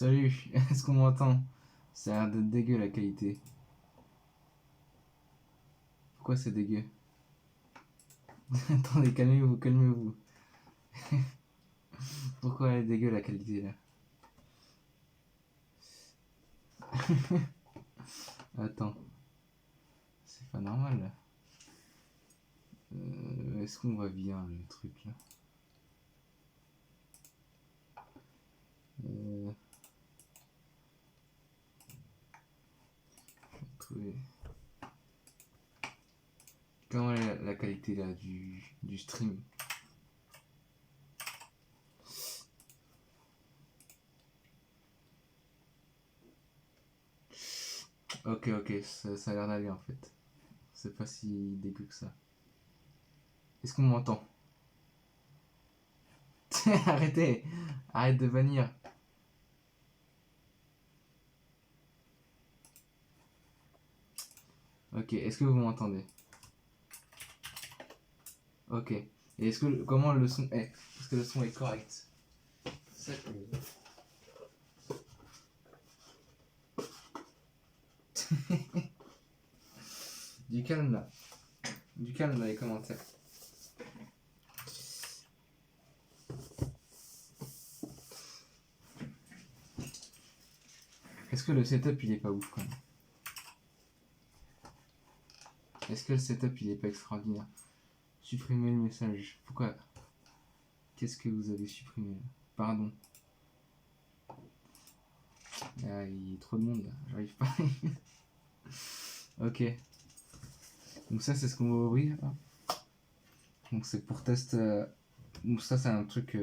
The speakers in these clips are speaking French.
Salut, est-ce qu'on m'entend? Ça a l'air d'être dégueu la qualité. Pourquoi c'est dégueu? Attendez, calmez-vous, calmez-vous. Pourquoi elle est dégueu la qualité là? Attends, c'est pas normal là. Est-ce qu'on voit bien le truc là? Trouver. Comment est la qualité là du stream? Ok, ça a l'air d'aller en fait. C'est pas si dégueu que ça. Est-ce qu'on m'entend? Arrêtez! Arrête de bannir! Ok, est-ce que vous m'entendez? Ok. Et est-ce que comment le son est? Est-ce que le son est correct? C'est ça que du calme là. Du calme dans les commentaires. Est-ce que le setup il est pas ouf quand même? Est-ce que le setup il est pas extraordinaire? Supprimer le message. Pourquoi? Qu'est-ce que vous avez supprimé là? Pardon. Ah, il y a trop de monde là. J'arrive pas. Ok. Donc ça c'est ce qu'on va ouvrir. Donc c'est pour test. Donc ça c'est un truc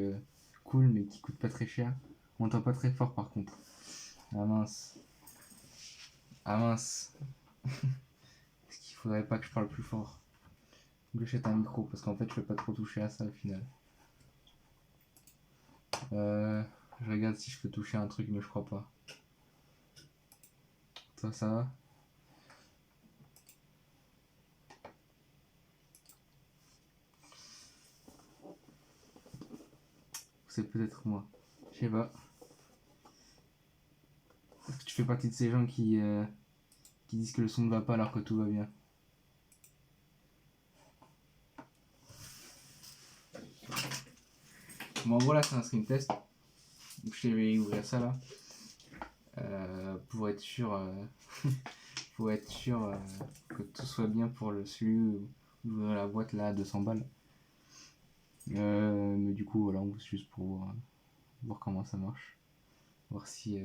cool mais qui coûte pas très cher. On entend pas très fort par contre. Ah mince. Ah mince. Est-ce qu'il faudrait pas que je parle plus fort? Que j'achète un micro parce qu'en fait je peux pas trop toucher à ça au final. Je regarde si je peux toucher un truc mais je crois pas. Toi ça va? C'est peut-être moi. Je sais pas. Est-ce que tu fais partie de ces gens qui disent que le son ne va pas alors que tout va bien? Bon en gros là c'est un stream test. Donc je vais ouvrir ça là. Pour être sûr, pour être sûr que tout soit bien pour le celui d'ouvrir la boîte là à 200 balles. Mais du coup voilà, on veut juste pour voir comment ça marche. Voir si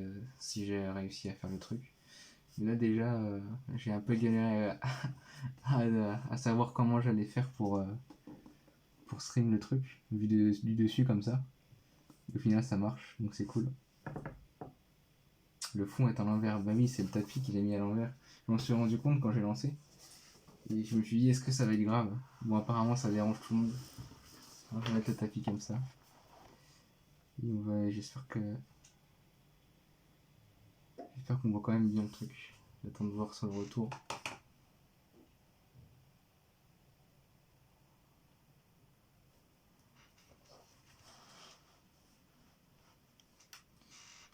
j'ai réussi à faire le truc. Mais là déjà j'ai un peu galéré à savoir comment j'allais faire pour stream le truc, vu du dessus comme ça. Au final ça marche, donc c'est cool. Le fond est à l'envers, bah oui c'est le tapis qu'il a mis à l'envers. Je m'en suis rendu compte quand j'ai lancé. Et je me suis dit est-ce que ça va être grave? Bon apparemment ça dérange tout le monde. Alors, je vais mettre le tapis comme ça. Et j'espère qu'on voit quand même bien le truc. J'attends de voir sur le retour.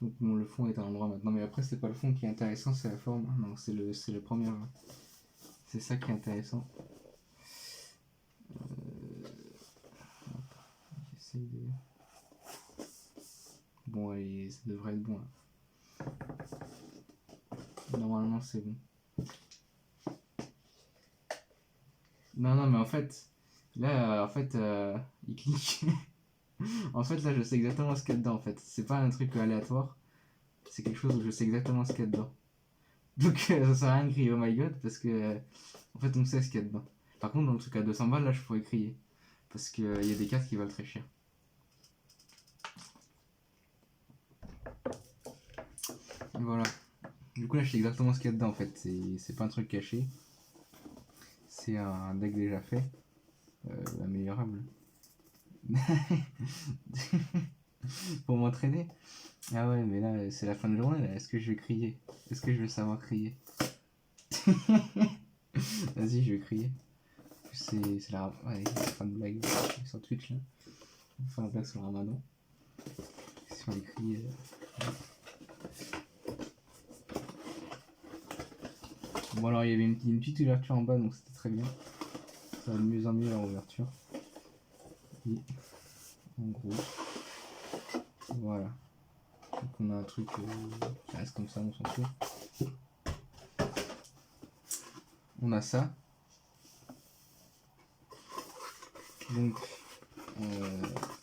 Donc bon, le fond est à l'endroit maintenant, mais après c'est pas le fond qui est intéressant, c'est la forme. Non, c'est le premier. C'est ça qui est intéressant. J'essaie de... Bon, allez, ça devrait être bon là. Normalement c'est bon. Non, mais en fait, là, il clique. En fait, là, je sais exactement ce qu'il y a dedans. En fait, c'est pas un truc aléatoire. C'est quelque chose où je sais exactement ce qu'il y a dedans. Donc, ça sert à rien de crier oh my god parce que, en fait, on sait ce qu'il y a dedans. Par contre, dans le truc à 200 balles, là, je pourrais crier parce qu'il y a des cartes qui valent très cher. Et voilà. Du coup, là, je sais exactement ce qu'il y a dedans. En fait, c'est pas un truc caché. C'est un deck déjà fait, améliorable. Pour m'entraîner. Ah ouais, mais là, c'est la fin de journée, là. Est-ce que je vais crier? Est-ce que je vais savoir crier? Vas-y, je vais crier. C'est la fin de blague sur Twitch, là. On fait la blague sur le ramadan. Si on les crie... Bon alors il y avait une petite ouverture en bas donc c'était très bien. Ça va de mieux en mieux leur ouverture. Et en gros, voilà. Donc on a un truc qui reste comme ça, on s'en fout. On a ça. Donc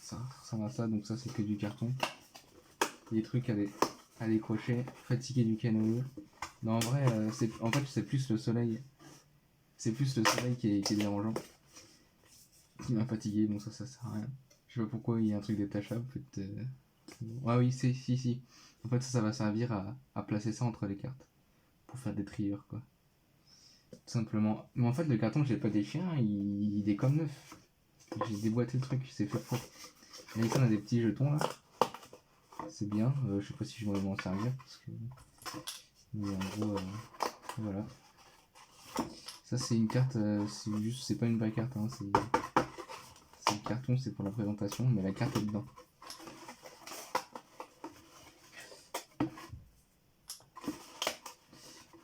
ça ressemble à ça, donc ça c'est que du carton. Des trucs à décrocher, fatigué du canoë. Non en vrai en fait c'est plus le soleil. C'est plus le soleil qui est dérangeant. Qui m'a fatigué, donc ça sert à rien. Je sais pas pourquoi il y a un truc détachable. Peut-être, ah oui, si. En fait ça va servir à placer ça entre les cartes. Pour faire des trieurs quoi. Tout simplement. Mais en fait le carton je l'ai pas déchiré, il est comme neuf. J'ai déboîté le truc, c'est fait pour. Et ici on a des petits jetons là. C'est bien, je sais pas si je vais m'en servir parce que. Mais en gros, voilà. Ça c'est une carte, c'est pas une vraie carte, hein, c'est le carton, c'est pour la présentation, mais la carte est dedans.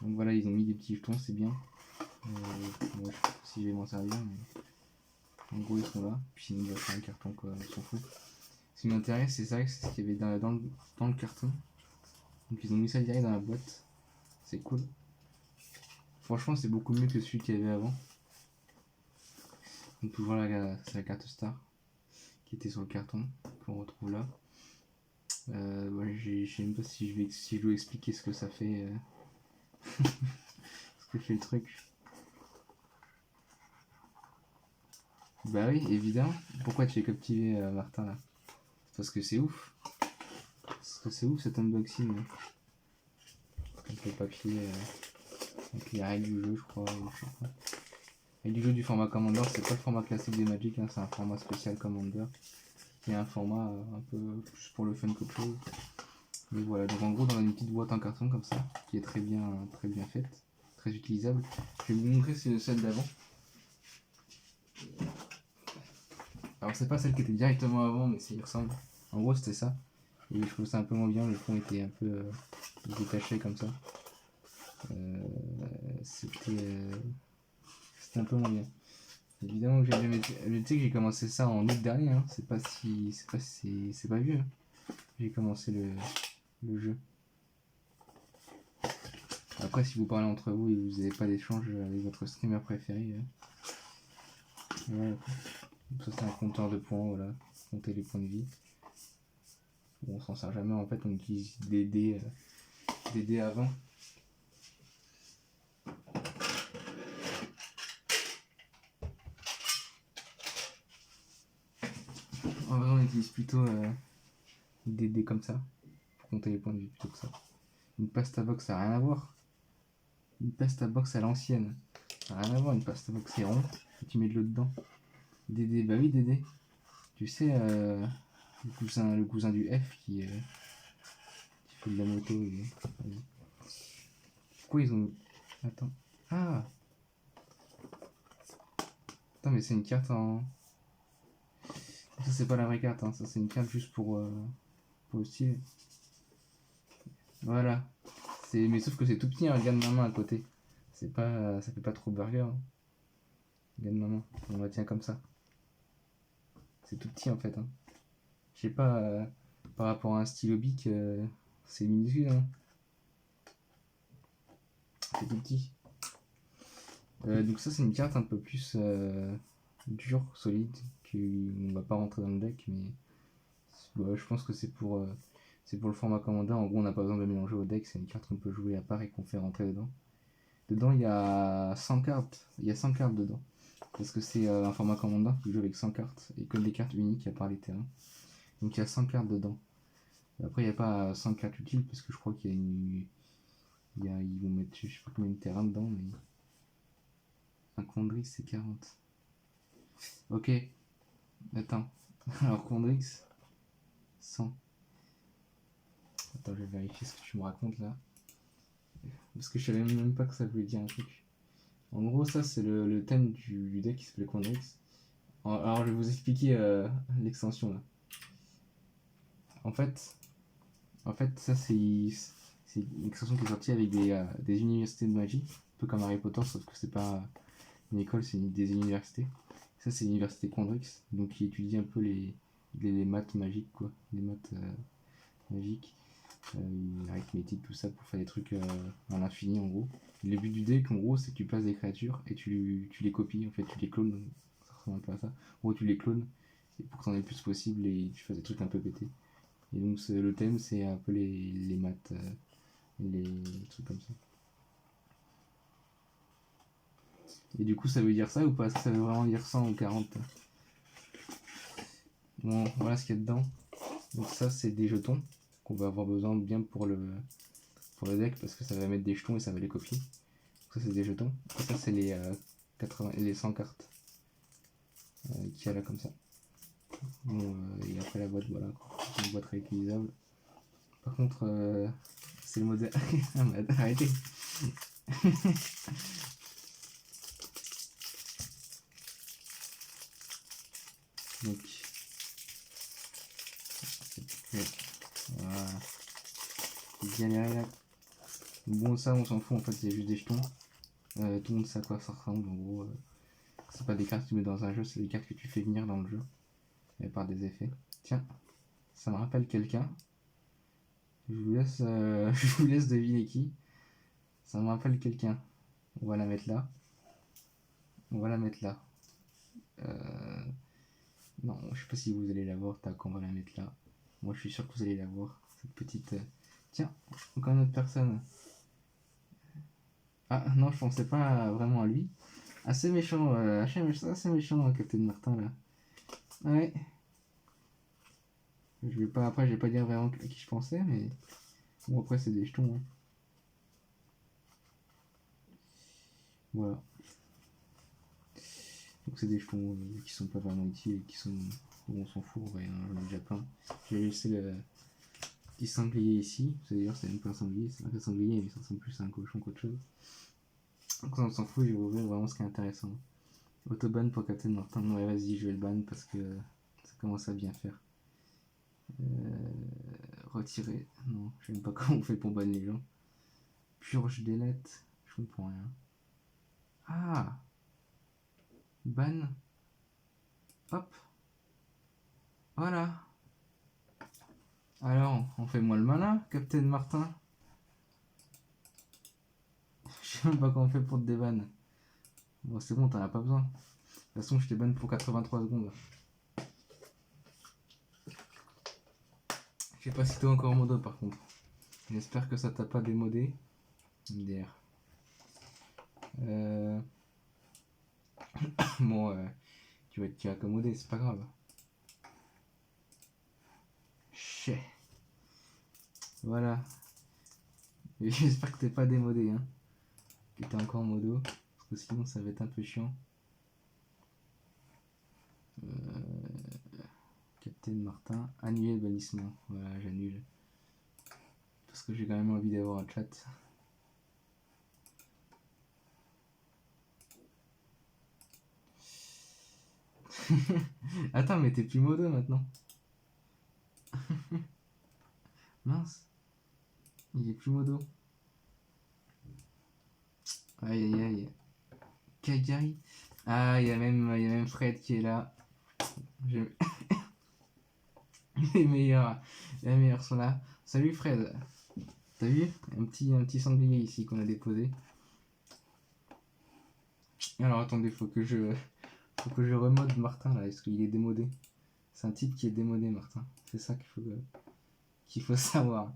Donc voilà, ils ont mis des petits jetons, c'est bien. Moi, je sais pas si je vais m'en servir, mais en gros ils sont là. Puis sinon, il va faire un carton quoi, on s'en fout. Ce qui m'intéresse, c'est ça, c'est ce qu'il y avait dans le carton. Donc ils ont mis ça direct dans la boîte. C'est cool. Franchement, c'est beaucoup mieux que celui qu'il y avait avant. Donc voilà, c'est la carte Star qui était sur le carton qu'on retrouve là. Je sais même pas si je dois expliquer ce que ça fait. Ce que fait le truc. Bah oui, évidemment. Pourquoi tu es captivé, Martin là? Parce que c'est ouf. Parce que c'est ouf cet unboxing. Là. Avec le papier, avec les règles du jeu, je crois. Je sais pas. Règles du jeu du format Commander, c'est pas le format classique des Magic, hein, c'est un format spécial Commander. Il y a un format un peu plus pour le fun qu'autre chose. Mais voilà, donc en gros, dans une petite boîte en carton comme ça, qui est très bien faite, très utilisable. Je vais vous montrer celle d'avant. Alors c'est pas celle qui était directement avant, mais ça y ressemble. En gros c'était ça. Et je trouve ça un peu moins bien, le fond était un peu détaché comme ça. C'était un peu moins bien. Évidemment que j'ai jamais. Tu sais que j'ai commencé ça en août dernier, hein. C'est pas vieux. Hein. J'ai commencé le jeu. Après si vous parlez entre vous et vous n'avez pas d'échange avec votre streamer préféré. Voilà. Ça c'est un compteur de points, voilà, compter les points de vie. Bon, on s'en sert jamais en fait, on utilise des dés avant. En vrai on utilise plutôt des dés comme ça, pour compter les points de vie plutôt que ça. Une pasta box ça n'a rien à voir. Une pasta box à l'ancienne, ça n'a rien à voir, une pasta box c'est rond, et tu mets de l'eau dedans. Des dés, bah oui des dés. Tu sais, le cousin du F qui fait de la moto. Pourquoi ils ont... Attends. Ah Attends, mais c'est une carte en... Ça c'est pas la vraie carte, hein. Ça c'est une carte juste pour le style. Voilà. Mais sauf que c'est tout petit, hein. Regarde ma main à côté. Ça fait pas trop burger. Hein. Regarde ma main. On la tient comme ça. C'est tout petit en fait. Hein. Je sais pas, par rapport à un stylo bic, c'est minuscule. Hein. C'est tout petit. Donc ça c'est une carte un peu plus dure, solide, qu'on va pas rentrer dans le deck, mais je pense que c'est pour le format Commander. En gros on n'a pas besoin de le mélanger au deck, c'est une carte qu'on peut jouer à part et qu'on fait rentrer dedans. Dedans il y a 100 cartes, dedans. Parce que c'est un format Commander qui joue avec 100 cartes et que des cartes uniques à part les terrains. Donc il y a 100 cartes dedans. Après il n'y a pas 100 cartes utiles parce que je crois qu'il y a ils vont mettre je sais pas combien de terrains dedans, mais un Condrix c'est 40. Ok, attends. Alors Condrix 100. Attends, je vais vérifier ce que tu me racontes là. Parce que je savais même pas que ça voulait dire un truc. En gros, ça c'est le thème du deck qui s'appelle Condrix. Alors je vais vous expliquer l'extension là. En fait ça c'est C'est une extension qui est sortie avec des universités de magie, un peu comme Harry Potter, sauf que c'est pas une école, c'est des universités. Ça, c'est l'université Quandrix, donc qui étudie un peu les maths magiques, quoi. Les maths magiques, l'arithmétique, tout ça, pour faire des trucs à l'infini, en gros. Le but du deck, en gros, c'est que tu places des créatures et tu les copies, en fait, tu les clones. Ça ressemble un peu à ça. En gros, tu les clones et pour que t'en aies le plus possible et tu fasses des trucs un peu pétés. Et donc, le thème, c'est un peu les maths, les trucs comme ça. Et du coup, ça veut dire ça ou pas? Ça veut vraiment dire 100 ou 40? Bon, voilà ce qu'il y a dedans. Donc ça, c'est des jetons qu'on va avoir besoin bien pour le deck parce que ça va mettre des jetons et ça va les copier. Donc ça, c'est des jetons. Et ça, c'est les 100 cartes qu'il y a là comme ça. Bon, et après la boîte, voilà, une boîte réutilisable. Par contre, c'est le modèle. Arrêtez. Donc, voilà. Galérer là. Bon, ça, on s'en fout, en fait, c'est juste des jetons. Tout le monde sait à quoi ça ressemble, en gros. C'est pas des cartes que tu mets dans un jeu, c'est des cartes que tu fais venir dans le jeu. Par des effets. Tiens, ça me rappelle quelqu'un. Je vous laisse deviner qui. Ça me rappelle quelqu'un. On va la mettre là. On va la mettre là. Non, je sais pas si vous allez la voir. Tac, on va la mettre là. Moi, je suis sûr que vous allez la voir. Cette petite... Tiens, encore une autre personne. Ah, non, je pensais pas vraiment à lui. Assez méchant, assez méchant, Captain Martin, là. Ouais. Après, je vais pas dire vraiment à qui je pensais, mais... Bon, après, c'est des jetons, hein. Voilà. Donc c'est des jetons qui sont pas vraiment utiles et qui sont... Bon, on s'en fout, ouais, hein, j'en ai déjà plein. J'ai laissé le petit sanglier ici. D'ailleurs, c'est même pas un sanglier, c'est un sanglier, mais ça ressemble plus à un cochon qu'autre chose. Donc on s'en fout, je vais ouvrir vraiment ce qui est intéressant. Autoban pour Captain Martin. Ouais, vas-y, je vais le ban parce que ça commence à bien faire. Retirer. Non, je sais même pas comment on fait pour ban les gens. Purge delete. Je comprends rien. Ah, ban. Hop. Voilà. Alors, on fait moi le malin, Captain Martin. Je sais même pas comment on fait pour te déban. Bon, c'est bon, t'en as pas besoin. De toute façon, je t'ai ban pour 83 secondes. Je sais pas si t'es encore en modo par contre. J'espère que ça t'a pas démodé. MDR. Bon, tu vas être accommodé, c'est pas grave. Chais. Voilà. J'espère que t'es pas démodé, hein. Que t'es encore en modo. Parce que sinon, ça va être un peu chiant. Captain Martin, annuler le bannissement. Voilà, j'annule. Parce que j'ai quand même envie d'avoir un chat. Attends, mais t'es plus modo maintenant. Mince. Il est plus modo. Aïe aïe aïe. Kagari. Ah, il y a même Fred qui est là. Les meilleurs sont là. Salut Fred. T'as vu un petit sanglier ici qu'on a déposé. Alors attendez, faut que je remode Martin là, est-ce qu'il est démodé? C'est un type qui est démodé, Martin. C'est ça qu'il faut savoir.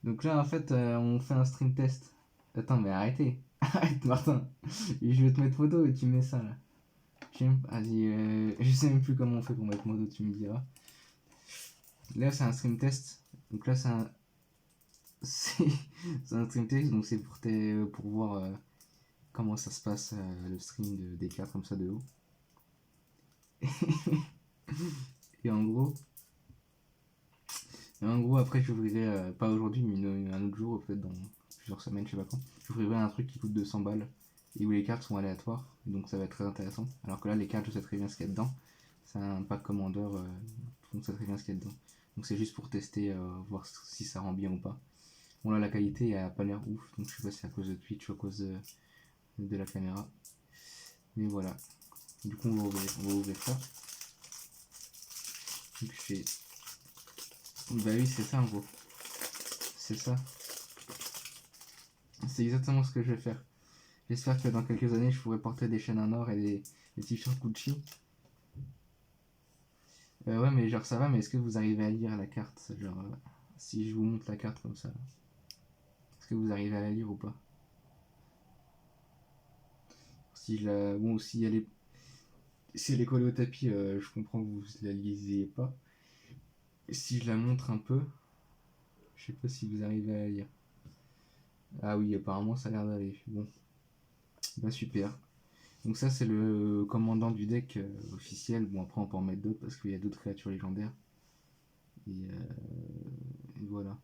Donc là en fait on fait un stream test. Attends mais arrêtez. Arrête Martin. Je vais te mettre modo et tu mets ça là. Vas-y, je sais même plus comment on fait pour mettre modo, tu me diras. Là c'est un stream test. Donc là c'est un stream test, donc c'est pour voir comment ça se passe le stream des cartes comme ça de haut. Et en gros après j'ouvrirai, pas aujourd'hui mais un autre jour, peut-être dans plusieurs semaines, je sais pas quand, j'ouvrirai un truc qui coûte 200 balles et où les cartes sont aléatoires, donc ça va être très intéressant. Alors que là les cartes je sais très bien ce qu'il y a dedans, c'est un pack commandeur, donc je sais très bien ce qu'il y a dedans. Donc c'est juste pour tester, voir si ça rend bien ou pas. Bon là la qualité elle a pas l'air ouf, donc je sais pas si c'est à cause de Twitch ou à cause de la caméra. Mais voilà. Du coup on va ouvrir ça. Donc je fais. Bah oui c'est ça en gros. C'est ça. C'est exactement ce que je vais faire. J'espère que dans quelques années je pourrai porter des chaînes en or et des t-shirts Gucci. Ouais mais genre ça va, mais est-ce que vous arrivez à lire la carte? Genre si je vous montre la carte comme ça. Est-ce que vous arrivez à la lire ou pas? Si je la. Bon si elle est collée au tapis, je comprends que vous la lisiez pas. Et si je la montre un peu, je sais pas si vous arrivez à la lire. Ah oui, apparemment ça a l'air d'aller. Bon, bah super. Donc ça c'est le commandant du deck officiel. Bon après on peut en mettre d'autres parce qu'il y a d'autres créatures légendaires. Et voilà.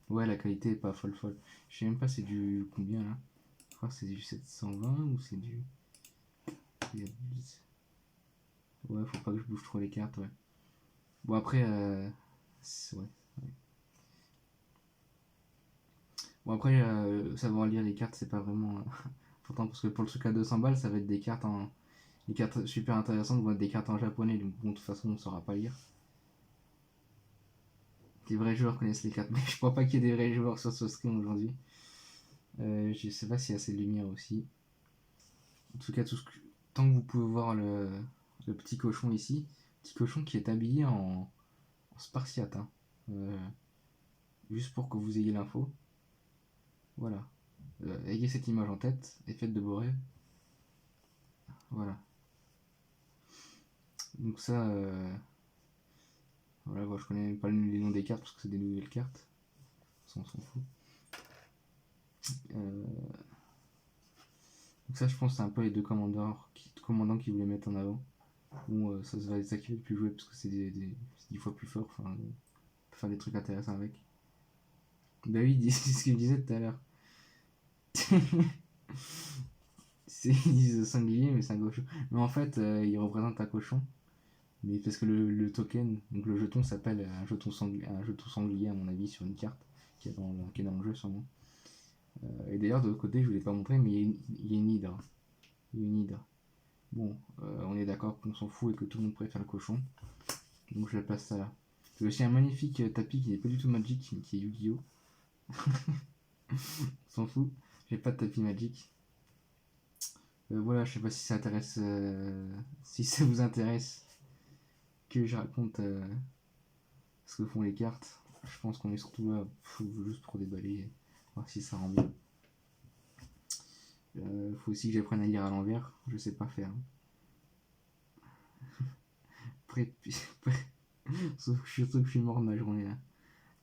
Ouais la qualité est pas folle folle. Je sais même pas c'est du combien là. Je crois que c'est du 720 ou c'est du. Ouais faut pas que je bouge trop les cartes ouais. Bon après ouais. Bon après savoir lire les cartes c'est pas vraiment important parce que pour le truc à 200 balles ça va être des cartes en. Les cartes super intéressantes vont être des cartes en japonais, donc bon, de toute façon on saura pas lire. Les vrais joueurs connaissent les cartes, mais je crois pas qu'il y ait des vrais joueurs sur ce stream aujourd'hui. Je sais pas s'il y a assez de lumière aussi. En tout cas, tant que vous pouvez voir le petit cochon ici, petit cochon qui est habillé en spartiate, hein. Juste pour que vous ayez l'info. Voilà. Ayez cette image en tête et faites de beaux rêves. Voilà. Donc ça, voilà, bon, je connais même pas les noms des cartes parce que c'est des nouvelles cartes. Ça, on s'en fout. Donc ça, je pense, c'est un peu les deux commandants qui voulaient mettre en avant. Bon, ça va être ça qui va être plus joué parce que c'est 10 fois plus fort. Enfin, on peut faire des trucs intéressants avec. Bah oui, c'est ce qu'il me disait tout à l'heure. Ils disent sanglier, mais c'est un cochon. Mais en fait, il représente un cochon. Mais parce que le token, donc le jeton s'appelle un jeton sanglier à mon avis sur une carte qui est dans le jeu sûrement. Et d'ailleurs de l'autre côté, je vous l'ai pas montré, mais il y a une hydre. Il y a une hydre. Bon, on est d'accord qu'on s'en fout et que tout le monde préfère le cochon. Donc je la place ça là. J'ai aussi un magnifique tapis qui n'est pas du tout Magic, mais qui est Yu-Gi-Oh! On s'en fout. J'ai pas de tapis Magic. Voilà, je sais pas si ça intéresse, si ça vous intéresse que je raconte ce que font les cartes. Je pense qu'on est surtout là juste pour déballer, voir si ça rend bien. Faut aussi que j'apprenne à lire à l'envers, je sais pas faire. Surtout que je suis mort de ma journée là.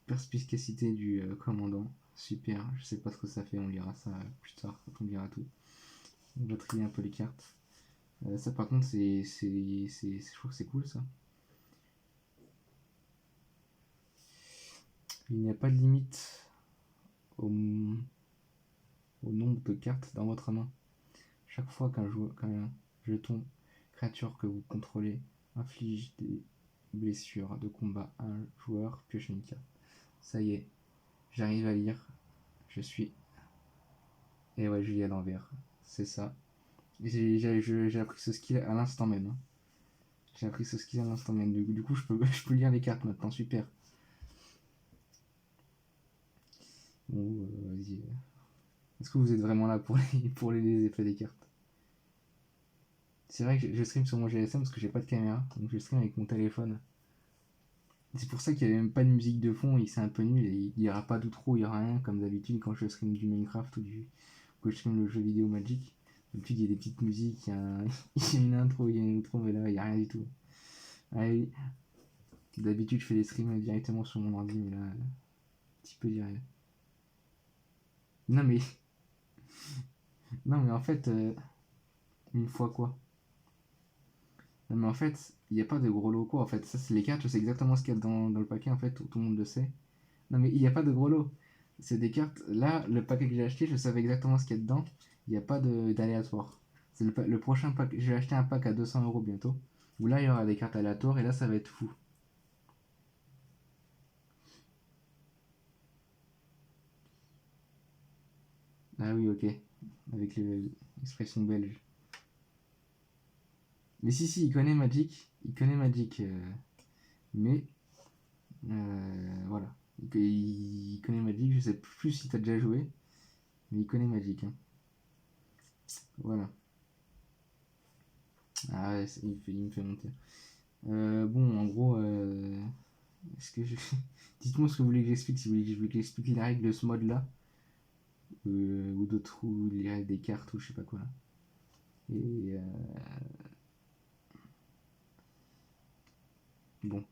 Perspicacité du commandant, super, je sais pas ce que ça fait, on lira ça plus tard quand on lira tout. On va trier un peu les cartes. Ça par contre je crois que c'est cool ça. Il n'y a pas de limite au nombre de cartes dans votre main. Chaque fois qu'un jeton créature que vous contrôlez inflige des blessures de combat à un joueur, piochez une carte. Ça y est, j'arrive à lire. Je suis. Et ouais, je lis à l'envers. C'est ça. J'ai appris ce skill à l'instant même, hein. J'ai appris ce skill à l'instant même. Du coup, je peux lire les cartes maintenant. Super. Bon, vas-y. Est-ce que vous êtes vraiment là pour les effets des cartes? C'est vrai que je stream sur mon GSM parce que j'ai pas de caméra. Donc je stream avec mon téléphone. C'est pour ça qu'il n'y a même pas de musique de fond. C'est un peu nul. Et il n'y aura pas d'outro, il n'y aura rien comme d'habitude quand je stream du Minecraft ou que je stream le jeu vidéo Magic. D'habitude, il y a des petites musiques, il y a une intro, il y a une outro, mais là, il n'y a rien du tout. Allez, d'habitude, je fais des streams directement sur mon ordi, mais là, un petit peu direct. Non, mais. Non, mais en fait, une fois quoi? Non, mais en fait, il n'y a pas de gros lots quoi. En fait, ça, c'est les cartes, je sais exactement ce qu'il y a dans le paquet, en fait, tout le monde le sait. Non, mais il n'y a pas de gros lots. C'est des cartes. Là, le paquet que j'ai acheté, je savais exactement ce qu'il y a dedans. Il n'y a pas d'aléatoire. C'est le prochain pack. Je vais acheter un pack à 200 € bientôt. Où là, il y aura des cartes aléatoires et là, ça va être fou. Ah oui, ok. Avec l'expression belge. Mais si, il connaît Magic. Il connaît Magic. Mais voilà. Il connaît Magic. Je sais plus si t'as déjà joué. Mais il connaît Magic. Hein. Voilà. Ah ouais, il me fait monter. Bon, en gros, est-ce que je... dites-moi ce que vous voulez que j'explique. Si vous voulez que j'explique les règles de ce mode-là. Ou d'autres, ou les règles des cartes, ou je sais pas quoi. Là. Et bon.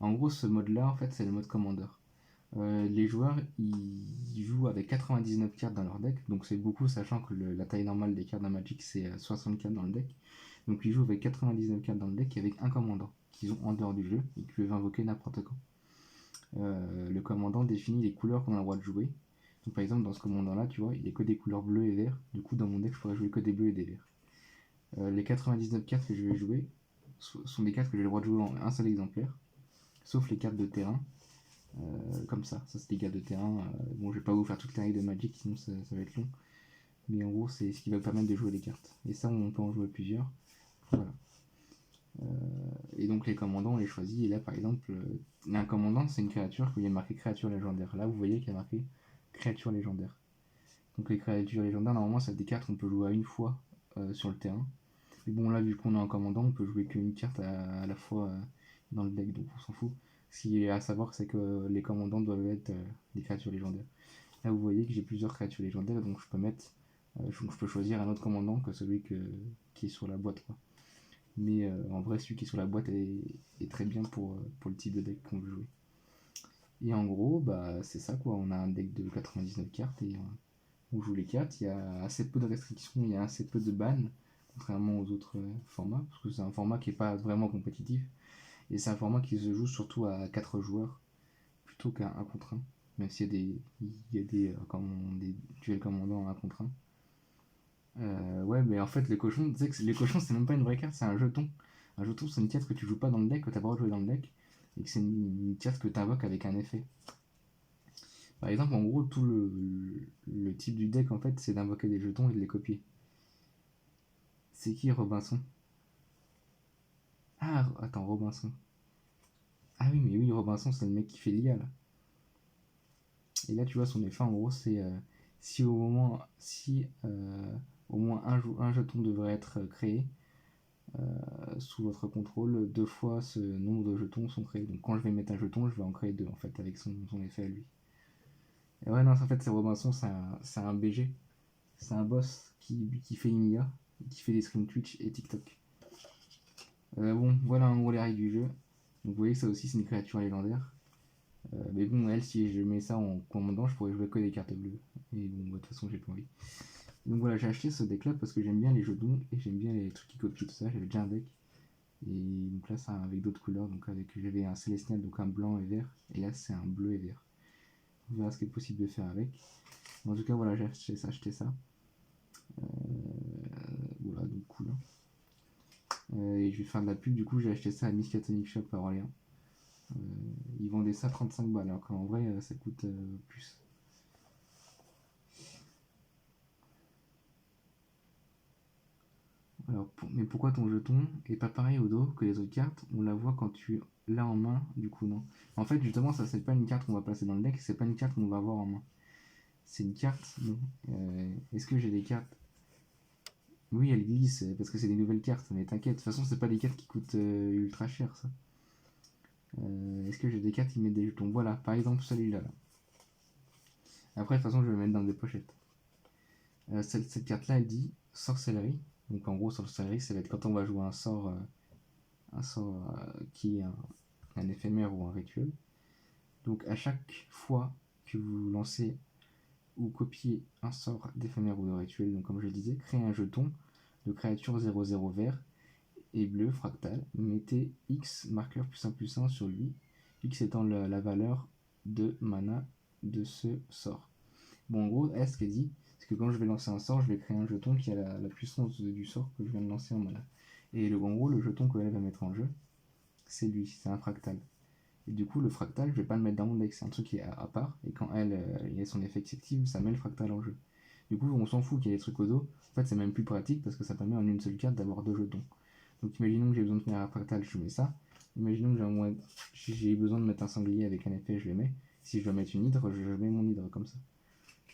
En gros, ce mode-là, en fait, c'est le mode Commander. Les joueurs, ils jouent avec 99 cartes dans leur deck, donc c'est beaucoup, sachant que la taille normale des cartes dans Magic, c'est 60 cartes dans le deck. Donc ils jouent avec 99 cartes dans le deck et avec un commandant, qu'ils ont en dehors du jeu, et qui peuvent invoquer n'importe quand. Le commandant définit les couleurs qu'on a le droit de jouer. Donc par exemple, dans ce commandant-là, tu vois, il n'y a que des couleurs bleues et verts. Du coup, dans mon deck, je pourrais jouer que des bleus et des verts. Les 99 cartes que je vais jouer sont des cartes que j'ai le droit de jouer en un seul exemplaire, sauf les cartes de terrain. Comme ça c'est des cartes de terrain. Bon, je vais pas vous faire toute la règle de Magic, sinon ça va être long. Mais en gros, c'est ce qui va permettre de jouer les cartes. Et ça, on peut en jouer plusieurs. Voilà. Et donc les commandants, on les choisit. Et là, par exemple, un commandant, c'est une créature où il y a marqué créature légendaire. Là, vous voyez qu'il y a marqué créature légendaire. Donc les créatures légendaires, normalement, c'est des cartes qu'on peut jouer à une fois sur le terrain. Mais bon, là, vu qu'on est un commandant, on peut jouer qu'une carte à la fois dans le deck, donc on s'en fout. Ce qui est à savoir, c'est que les commandants doivent être des créatures légendaires. Là, vous voyez que j'ai plusieurs créatures légendaires, donc je peux mettre, je peux choisir un autre commandant que celui qui est sur la boîte. Quoi. Mais en vrai, celui qui est sur la boîte est très bien pour le type de deck qu'on veut jouer. Et en gros, bah, c'est ça quoi. On a un deck de 99 cartes et on joue les cartes. Il y a assez peu de restrictions, il y a assez peu de bans, contrairement aux autres formats, parce que c'est un format qui n'est pas vraiment compétitif. Et c'est un format qui se joue surtout à 4 joueurs plutôt qu'à 1 contre 1. Même s'il y a des duels commandants à 1 contre 1. Ouais, mais en fait, les cochons, tu sais que les cochons, c'est même pas une vraie carte, c'est un jeton. Un jeton, c'est une carte que tu joues pas dans le deck, que t'as pas le droit de jouer dans le deck, et que c'est une carte que tu invoques avec un effet. Par exemple, en gros, tout le type du deck, en fait, c'est d'invoquer des jetons et de les copier. C'est qui Robinson? Ah, attends, Robinson. Ah oui, mais oui, Robinson, c'est le mec qui fait l'IA, là. Et là, tu vois, son effet, en gros, c'est si au moins un jeton devrait être créé sous votre contrôle, 2 fois ce nombre de jetons sont créés. Donc quand je vais mettre un jeton, je vais en créer 2 en fait, avec son effet à lui. Et ouais, non, en fait, c'est Robinson, c'est un BG. C'est un boss qui fait une IA, qui fait des streams Twitch et TikTok. Bon, voilà en gros les règles du jeu. Donc vous voyez que ça aussi, c'est une créature légendaire. Mais bon, elle, si je mets ça en commandant, je pourrais jouer que des cartes bleues. Et bon, de toute façon, j'ai pas envie. Donc voilà, j'ai acheté ce deck là parce que j'aime bien les jetons et j'aime bien les trucs qui copient tout ça. J'avais déjà un deck. Et donc là, c'est avec d'autres couleurs. Donc j'avais un Célestial, donc un blanc et vert. Et là, c'est un bleu et vert. On verra ce qu'il est possible de faire avec. En tout cas, voilà, j'ai acheté ça. Voilà, donc cool. Et je vais faire de la pub. Du coup, j'ai acheté ça à Miskatonic Shop à Orléans. Ils vendaient ça 35 balles, alors qu'en vrai, ça coûte plus. Alors, mais pourquoi ton jeton est pas pareil au dos que les autres cartes? On la voit quand tu l'as en main, du coup non. En fait, justement, ça c'est pas une carte qu'on va placer dans le deck, c'est pas une carte qu'on va avoir en main. C'est une carte, non. Est-ce que j'ai des cartes? Oui, elle glisse parce que c'est des nouvelles cartes, mais t'inquiète, de toute façon, c'est pas des cartes qui coûtent ultra cher ça. Est-ce que j'ai des cartes qui mettent des jetons? Voilà, par exemple celui-là. Là. Après, de toute façon, je vais le mettre dans des pochettes. Cette carte-là, elle dit sorcellerie. Donc en gros, sorcellerie, ça va être quand on va jouer un sort qui est un éphémère ou un rituel. Donc à chaque fois que vous lancez ou copiez un sort d'éphémère ou de rituel, donc comme je le disais, créez un jeton de créature 0-0 vert et bleu fractal. Mettez X marqueur +1/+1 sur lui, X étant la valeur de mana de ce sort. Bon, en gros, elle, ce qu'elle dit, c'est que quand je vais lancer un sort, je vais créer un jeton qui a la puissance du sort que je viens de lancer en mana. Et en gros, le jeton qu'elle va mettre en jeu, c'est lui, c'est un fractal. Et du coup, le fractal, je vais pas le mettre dans mon deck, c'est un truc qui est à part. Et quand il y a son effet active, ça met le fractal en jeu. Du coup, on s'en fout qu'il y ait des trucs au dos. En fait, c'est même plus pratique parce que ça permet en une seule carte d'avoir 2 jetons. Donc, imaginons que j'ai besoin de faire un fractal, je mets ça. Imaginons que j'ai besoin de mettre un sanglier avec un effet, je le mets. Si je dois mettre une hydre, je mets mon hydre comme ça.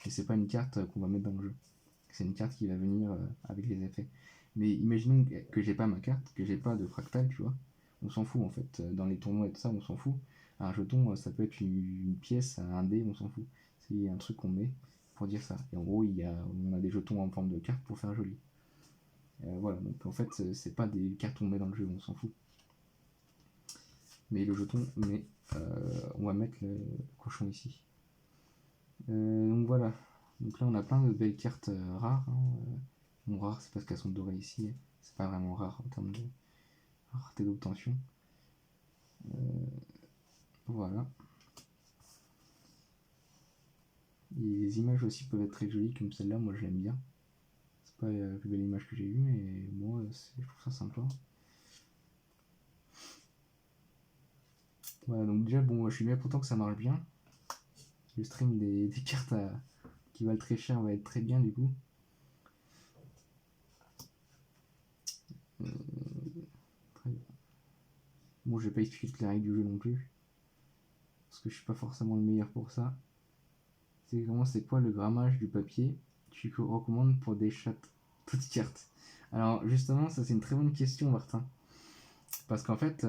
Et c'est pas une carte qu'on va mettre dans le jeu. C'est une carte qui va venir avec les effets. Mais imaginons que j'ai pas ma carte, que j'ai pas de fractal, tu vois. On s'en fout en fait. Dans les tournois et tout ça, on s'en fout. Un jeton, ça peut être une pièce, un dé, on s'en fout. C'est un truc qu'on met pour dire ça. Et en gros, on a des jetons en forme de carte pour faire joli. Voilà, donc en fait, c'est pas des cartes qu'on met dans le jeu, on s'en fout. Mais le jeton, on va mettre le cochon ici. Donc voilà. Donc là, on a plein de belles cartes rares. Hein. Bon, rare, c'est parce qu'elles sont dorées ici. C'est pas vraiment rare en termes de rareté d'obtention. Voilà. Et les images aussi peuvent être très jolies, comme celle-là, moi je l'aime bien. C'est pas la plus belle image que j'ai eue, mais moi je trouve ça sympa. Voilà, donc déjà, bon, je suis bien content que ça marche bien. Le stream des cartes qui valent très cher va être très bien du coup. Très bien. Bon, je vais pas expliquer toutes les règles du jeu non plus. Parce que je suis pas forcément le meilleur pour ça. C'est quoi le grammage du papier tu recommandes pour des petites cartes? Alors justement, ça c'est une très bonne question, Martin. Parce qu'en fait,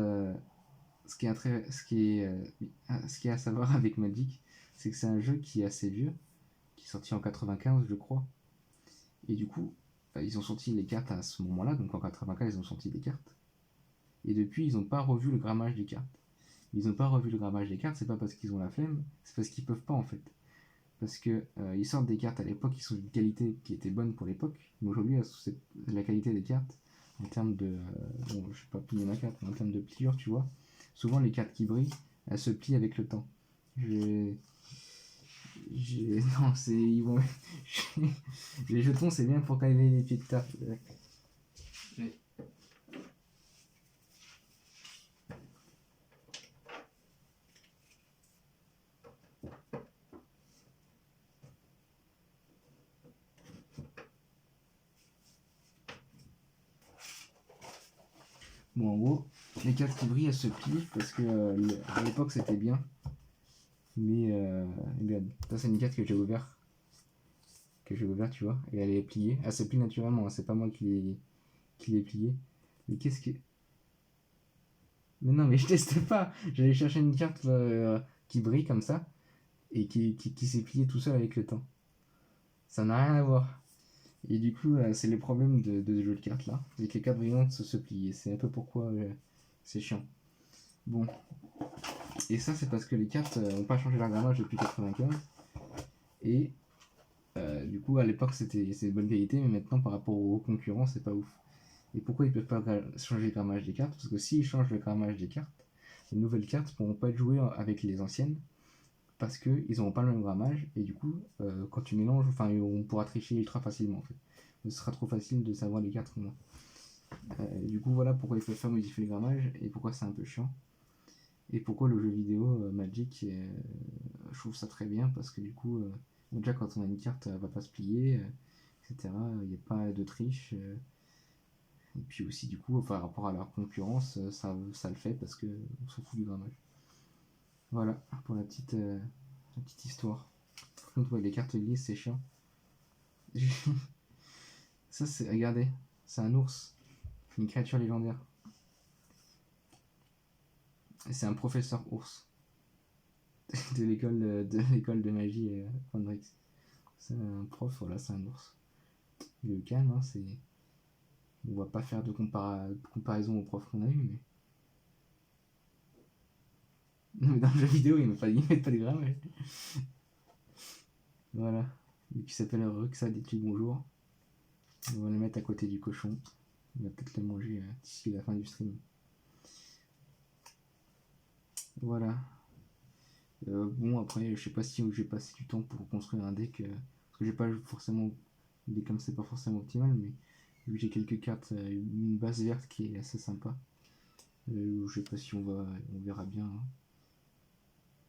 ce qui est à savoir avec Magic, c'est que c'est un jeu qui est assez vieux, qui est sorti en 95 je crois. Et du coup, ils ont sorti les cartes à ce moment-là, donc en 95 ils ont sorti des cartes. Et depuis, ils n'ont pas revu le grammage des cartes. Ils n'ont pas revu le grammage des cartes, c'est pas parce qu'ils ont la flemme, c'est parce qu'ils peuvent pas en fait. Parce que ils sortent des cartes à l'époque qui sont d'une qualité qui était bonne pour l'époque, mais aujourd'hui la qualité des cartes en termes de bon, je sais pas plier ma carte, mais en termes de pliure, tu vois, souvent les cartes qui brillent, elles se plient avec le temps. Non, c'est ils vont les jetons, c'est bien pour caler les pieds de tarte. Bon, en gros, les cartes qui brillent, elles se plient parce que à l'époque c'était bien. Mais regarde, ça c'est une carte que j'ai ouverte, tu vois, et elle est pliée. Elle se plie naturellement, hein, c'est pas moi qui l'ai pliée. Mais qu'est-ce que. Mais non, mais je teste pas. J'allais chercher une carte qui brille comme ça et qui s'est pliée tout seul avec le temps. Ça n'a rien à voir. Et du coup, c'est le problème de ce jeu de cartes là. C'est que les cartes brillantes se plient. C'est un peu pourquoi c'est chiant. Bon. Et ça, c'est parce que les cartes n'ont pas changé leur grammage depuis 95. Et du coup, à l'époque, c'est de bonne qualité, mais maintenant, par rapport aux concurrents, c'est pas ouf. Et pourquoi ils peuvent pas changer le grammage des cartes? Parce que s'ils changent le grammage des cartes, les nouvelles cartes ne pourront pas être jouées avec les anciennes parce qu'ils n'auront pas le même grammage. Et du coup, quand tu mélanges, enfin, on pourra tricher ultra facilement en fait. Ce sera trop facile de savoir les cartes qu'on a. Du coup, voilà pourquoi ils peuvent pas modifier le grammage et pourquoi c'est un peu chiant. Et pourquoi le jeu vidéo Magic, je trouve ça très bien parce que du coup, déjà quand on a une carte, elle va pas se plier, etc. Il n'y a pas de triche. Et puis aussi, du coup, par rapport à leur concurrence, ça le fait parce qu'on s'en fout du grammage. Voilà pour la petite histoire. Par contre, ouais, les cartes lisses, c'est chiant. Ça, regardez, c'est un ours, une créature légendaire. Et c'est un professeur ours de l'école de magie Fondrix. C'est un prof, voilà, c'est un ours. Le calme, hein, c'est. On va pas faire de comparaison aux profs qu'on a eu, mais. Non, mais dans le jeu vidéo, ils mettent pas de grammage. Voilà. Et qui s'appelle Ruxa des petits bonjours. On va le mettre à côté du cochon. On va peut-être le manger d'ici la fin du stream. Voilà. Bon, après, je sais pas si j'ai passé du temps pour construire un deck. Parce que j'ai pas forcément. Un deck comme c'est pas forcément optimal, mais vu que j'ai quelques cartes, une base verte qui est assez sympa. Je sais pas si on verra bien. Hein.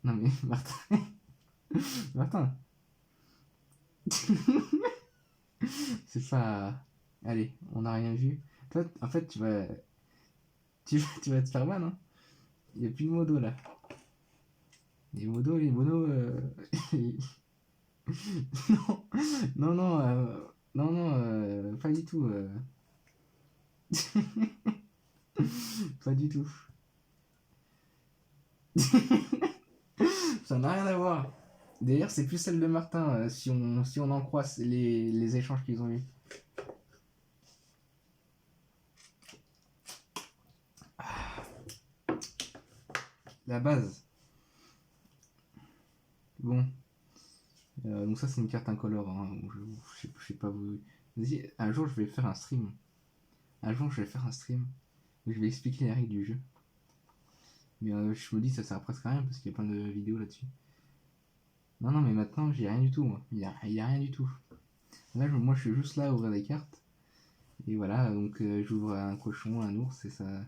Non mais Martin. Martin. C'est pas... Allez, on n'a rien vu. Toi, en fait, tu vas te faire mal, hein. Il n'y a plus de modos, là. Les modos... non, non, non, non, non, pas du tout. Pas du tout. Ça n'a rien à voir. D'ailleurs, c'est plus celle de Martin, si on en croit les échanges qu'ils ont eus. La base. Bon. Donc ça, c'est une carte incolore. Hein. Je sais pas vous... Vas-y, un jour, je vais faire un stream. Un jour, je vais faire un stream où je vais expliquer les règles du jeu. Mais je me dis, ça sert presque à rien parce qu'il y a plein de vidéos là-dessus. Non, non, mais maintenant, j'ai rien du tout, moi. Il y a rien du tout. Là, moi, je suis juste là à ouvrir des cartes. Et voilà, donc j'ouvre un cochon, un ours, et ça...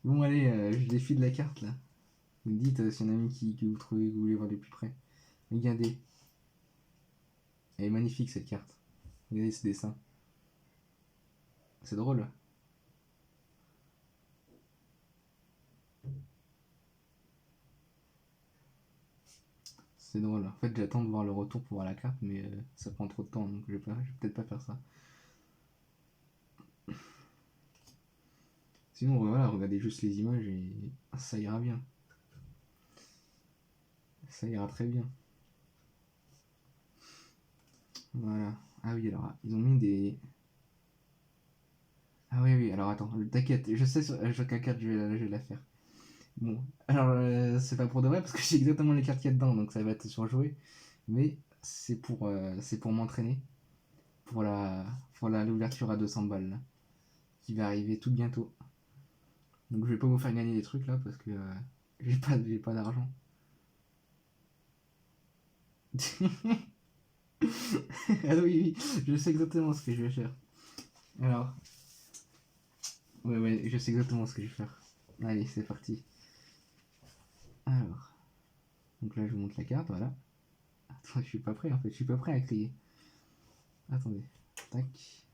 Bon, allez, je défile la carte, là. Vous me dites s'il y en a une que vous trouvez que vous voulez voir de plus près. Regardez. Elle est magnifique, cette carte. Regardez ce dessin. C'est drôle. C'est drôle. En fait, j'attends de voir le retour pour voir la carte, mais ça prend trop de temps, donc je vais peut-être pas faire ça. Sinon, voilà, regardez juste les images et ça ira bien. Ça ira très bien. Voilà. Ah oui, alors, ils ont mis des... Ah oui, oui, alors attends, t'inquiète, je sais sur Joker 4, je vais la faire. Bon, alors c'est pas pour de vrai parce que j'ai exactement les cartes qu'il y a dedans, donc ça va être surjoué. Mais c'est pour m'entraîner pour l'ouverture à 200 balles là, qui va arriver tout bientôt. Donc je vais pas vous faire gagner des trucs là parce que j'ai pas d'argent. Ah oui, oui, je sais exactement ce que je vais faire. Alors, ouais, je sais exactement ce que je vais faire. Allez, c'est parti. Alors, donc là je vous montre la carte, voilà. Attends, je suis pas prêt en fait, je suis pas prêt à crier. Attendez, tac.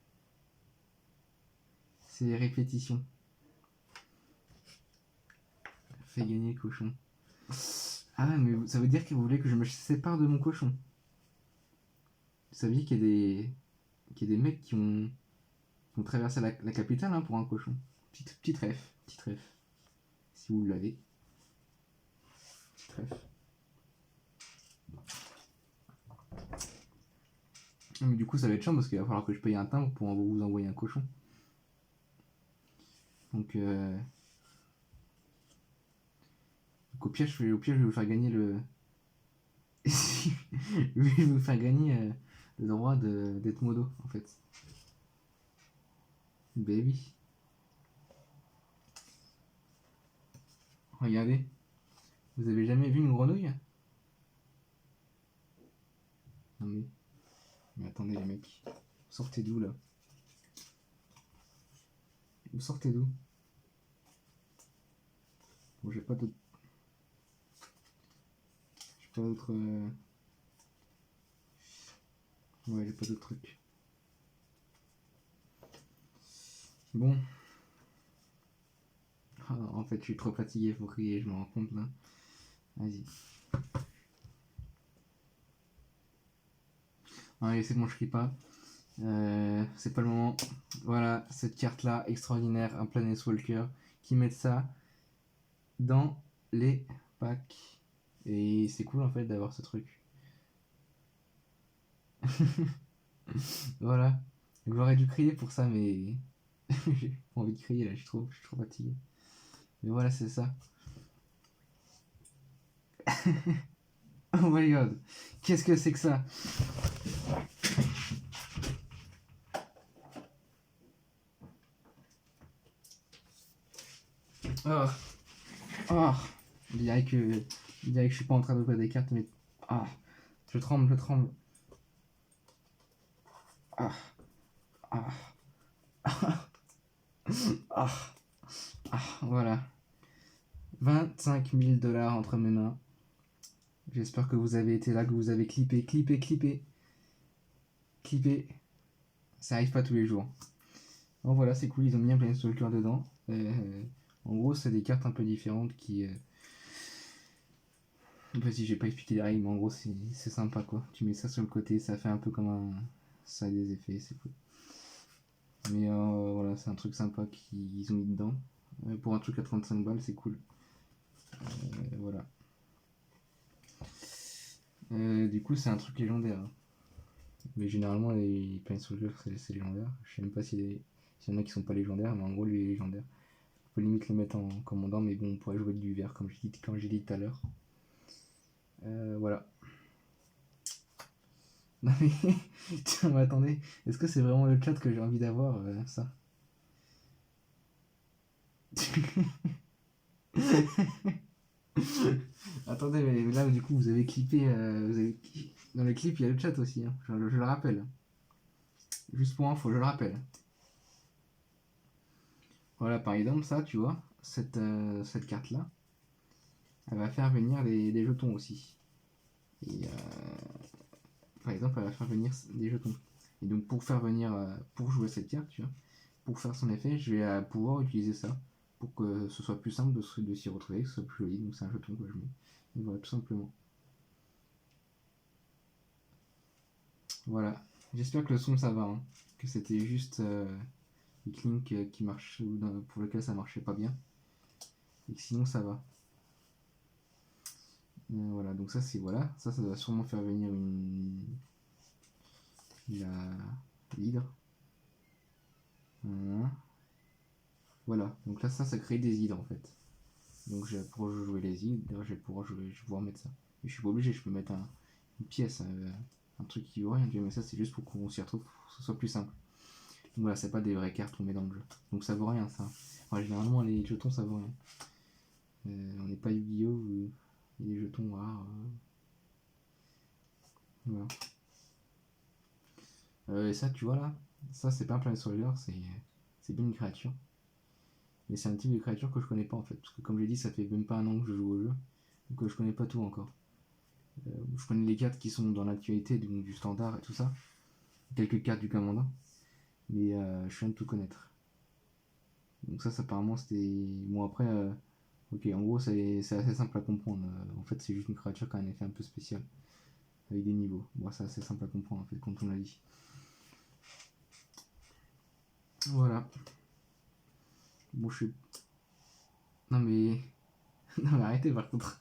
C'est répétition. Fais gagner le cochon. Ah, mais ça veut dire que vous voulez que je me sépare de mon cochon. Vous saviez qu'il y a des mecs qui ont traversé la capitale hein, pour un cochon. Petite ref. Si vous l'avez. Petite ref. Mais du coup, ça va être chiant parce qu'il va falloir que je paye un timbre pour vous envoyer un cochon. Donc, au pire, je vais vous faire gagner le. Je vais vous faire gagner le droit d'être modo en fait. Baby. Regardez. Vous avez jamais vu une grenouille? Non mais attendez les mecs. Vous sortez d'où là? Vous sortez d'où? Bon, j'ai pas d'autres. J'ai pas d'autres. Ouais, j'ai pas d'autres trucs. Bon. Ah, en fait, je suis trop fatigué pour crier, je me rends compte là. Vas-y. Allez, c'est bon, je crie pas. C'est pas le moment. Voilà, cette carte là, extraordinaire, un Planeswalker, qui met ça dans les packs. Et c'est cool en fait d'avoir ce truc. Voilà. J'aurais dû crier pour ça, mais j'ai pas envie de crier là, je suis trop fatigué. Mais voilà, c'est ça. Oh my god, qu'est-ce que c'est que ça? Oh, oh. Je dirais que je suis pas en train d'ouvrir des cartes, mais ah, je tremble. Ah, ah, ah, ah, ah, voilà. 25 000 $ entre mes mains. J'espère que vous avez été là, que vous avez clippé. Ça arrive pas tous les jours. Bon voilà, c'est cool, ils ont mis un Planeswalker dedans. En gros, c'est des cartes un peu différentes qui... Vas-y, j'ai pas expliqué les règles, mais en gros, c'est sympa quoi. Tu mets ça sur le côté, ça fait un peu comme un... Ça a des effets, c'est cool. Mais voilà, c'est un truc sympa qu'ils ont mis dedans. Pour un truc à 35 balles, c'est cool. Voilà. Du coup, c'est un truc légendaire. Mais généralement, les Planeswalkers, c'est légendaire. Je sais même pas s'il y en a qui sont pas légendaires, mais en gros, lui, il est légendaire. On peut limite le mettre en commandant, mais bon, on pourrait jouer du vert, comme j'ai dit tout à l'heure. Voilà. Non mais, tiens, mais attendez, est-ce que c'est vraiment le chat que j'ai envie d'avoir, ça? Attendez, mais là, du coup, vous avez clippé, dans le clip, il y a le chat aussi, hein. Je le rappelle. Juste pour info, je le rappelle. Voilà, par exemple, ça, tu vois, cette carte-là, elle va faire venir des jetons aussi. Et par exemple, elle va faire venir des jetons. Et donc, pour jouer cette carte, tu vois, pour faire son effet, je vais pouvoir utiliser ça pour que ce soit plus simple de s'y retrouver, que ce soit plus joli. Donc, c'est un jeton que je mets. Et voilà, tout simplement. Voilà. J'espère que le son ça va, hein. Que c'était juste Link qui marche ou pour lequel ça marchait pas bien. Et que sinon ça va. Voilà, donc ça c'est voilà. Ça doit sûrement faire venir l'hydre. Voilà, donc là ça crée des hydres en fait. Donc pour jouer les hydres, je vais pouvoir mettre ça. Et je suis pas obligé, je peux mettre une pièce, un truc qui vaut rien, mais ça c'est juste pour qu'on s'y retrouve, pour que ce soit plus simple. Donc voilà, c'est pas des vraies cartes qu'on met dans le jeu. Donc ça vaut rien ça. Enfin, généralement les jetons ça vaut rien. On n'est pas Yu-Gi-Oh! Où il y a des jetons rares. Voilà. Et ça, tu vois là, ça c'est pas un Planeswalker, c'est bien une créature. Mais c'est un type de créature que je connais pas en fait. Parce que comme j'ai dit, ça fait même pas un an que je joue au jeu. Donc je connais pas tout encore. Je connais les cartes qui sont dans l'actualité du standard et tout ça. Quelques cartes du commandant. Mais je viens de tout connaître. Donc ça apparemment c'était... Bon après, ok, en gros c'est assez simple à comprendre. En fait c'est juste une créature qui a un effet un peu spécial. Avec des niveaux. Bon, c'est assez simple à comprendre en fait quand on l'a dit. Voilà. Bon, je suis... Non mais... Non mais arrêtez par contre.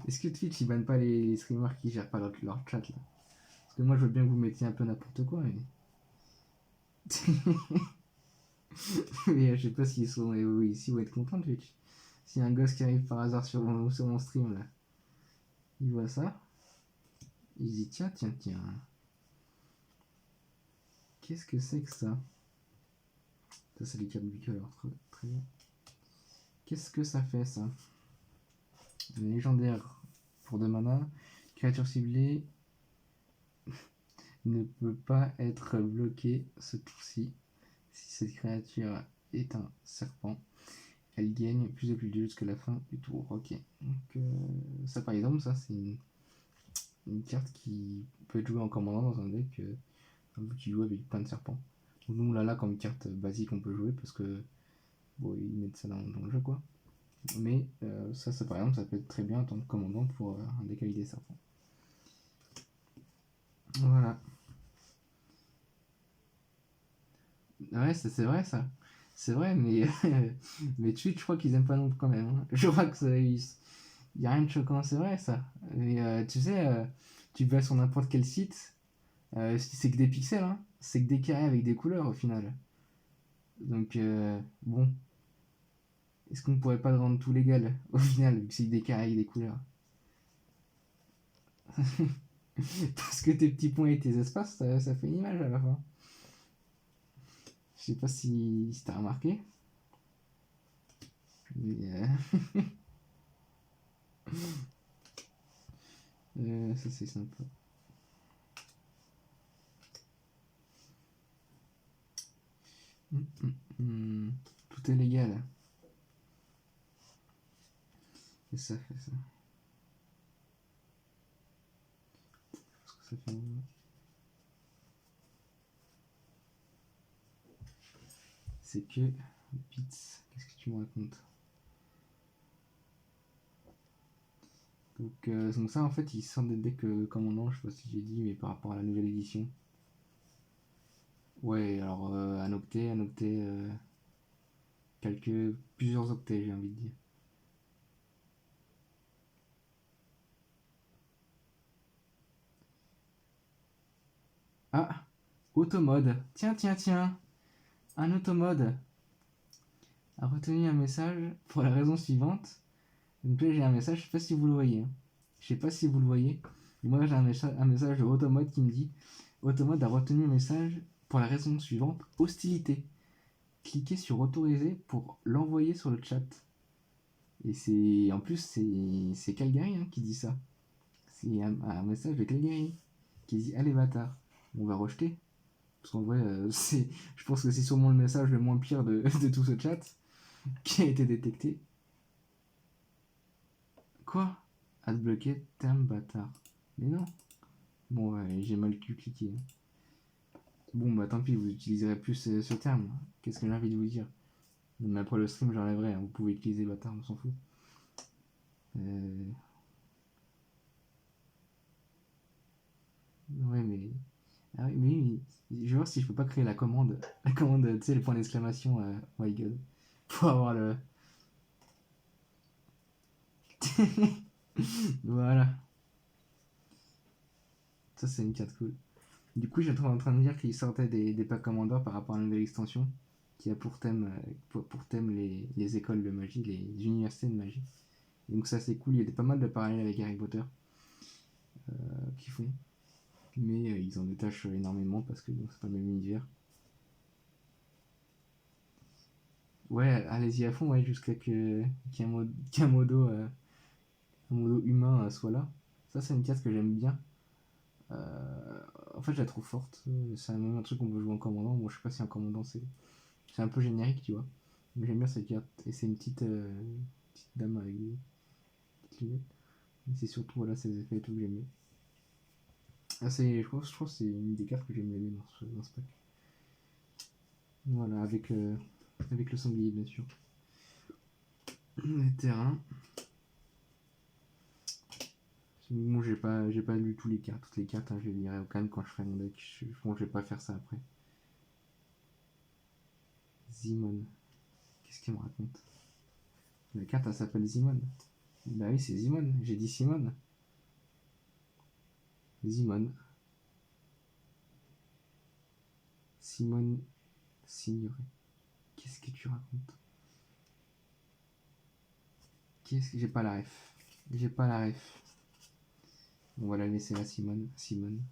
Est-ce que Twitch ils bannent pas les streamers qui gèrent pas leur chat là? Parce que moi je veux bien que vous mettiez un peu n'importe quoi, mais... mais je sais pas s'ils sont... ici vont être contents de Twitch. S'il y a un gosse qui arrive par hasard sur mon stream là, il voit ça, il se dit tiens. Qu'est-ce que c'est que ça? Ça c'est les cartes bicolores, très bien. Qu'est-ce que ça fait ça? Légendaire pour 2 mana. Créature ciblée ne peut pas être bloquée ce tour-ci. Si cette créature est un serpent, elle gagne plus de plus jusqu'à la fin du tour. Ok. Donc ça par exemple, ça c'est une carte qui peut être jouée en commandant dans un deck qui joue avec plein de serpents. Donc nous là comme carte basique on peut jouer parce que bon ils mettent ça dans le jeu quoi. Mais ça par exemple ça peut être très bien en tant que commandant pour un deck avec des serpents. Voilà. Ouais, c'est vrai ça. C'est vrai, mais, mais Twitch, je crois qu'ils aiment pas non plus quand même, hein. Je crois que y a rien de choquant, c'est vrai ça. Mais tu sais, tu vas sur n'importe quel site, c'est que des pixels, hein. C'est que des carrés avec des couleurs au final. Donc, bon, est-ce qu'on pourrait pas le rendre tout légal au final, vu que c'est que des carrés avec des couleurs? Parce que tes petits points et tes espaces, ça fait une image à la fin. Je sais pas si t'as remarqué. Mais ça c'est sympa. Tout est légal. Et ça fait ça. Parce que ça fait... C'est que... Pitts, qu'est-ce que tu me racontes? Donc ça en fait ils sortent des decks commandants, je sais pas si j'ai dit, mais par rapport à la nouvelle édition. Ouais, alors un octet, plusieurs octets j'ai envie de dire. Ah, automode, tiens, un automode a retenu un message pour la raison suivante. Donc là j'ai un message, je sais pas si vous le voyez. Je sais pas si vous le voyez. Moi j'ai un message de automode qui me dit automode a retenu un message pour la raison suivante, hostilité. Cliquez sur autoriser pour l'envoyer sur le chat. Et c'est en plus c'est Calgary qui dit ça. C'est un message de Calgary qui dit allez bâtard. On va rejeter. Parce qu'en vrai, je pense que c'est sûrement le message le moins pire de tout ce chat qui a été détecté. Quoi? Adbloqué, terme bâtard. Mais non. Bon, ouais, j'ai mal cliqué. Bon, bah tant pis, vous utiliserez plus ce terme. Qu'est-ce que j'ai envie de vous dire? Mais après le stream, j'enlèverai. Vous pouvez utiliser bâtard, on s'en fout. Ouais, mais. Ah oui, mais je vais voir si je peux pas créer la commande. La commande, tu sais, le point d'exclamation. Oh my god. Pour avoir le. Voilà. Ça, c'est une carte cool. Du coup, j'étais en train de dire qu'il sortait des packs commandeurs par rapport à la nouvelle extension qui a pour thème, les écoles de magie, les universités de magie. Et donc, ça, c'est cool. Il y a pas mal de parallèles avec Harry Potter qui font. Mais ils en détachent énormément parce que bon, c'est pas le même univers. Ouais, allez-y à fond, ouais, jusqu'à qu'un modo, un modo humain soit là. Ça, c'est une carte que j'aime bien. En fait, je la trouve forte. C'est même un truc qu'on peut jouer en commandant. Moi, je sais pas si en commandant c'est un peu générique, tu vois. Mais j'aime bien cette carte. Et c'est une petite dame avec des petites lunettes. Mais c'est surtout voilà, ses effets et tout que j'aime bien. Ah, je trouve que c'est une des cartes que j'aime bien dans ce pack. Voilà, avec le sanglier, bien sûr. Les terrains. Bon, j'ai pas lu toutes les cartes, je les lirai quand même quand je ferai mon deck. Bon, je vais pas faire ça après. Zimon. Qu'est-ce qu'il me raconte? La carte, elle s'appelle Zimon. Bah oui, c'est Zimon. J'ai dit Simone. Zimon. Simone Signoret. Qu'est-ce que tu racontes? J'ai pas la ref. J'ai pas la ref. On va la laisser à Simone. Simone.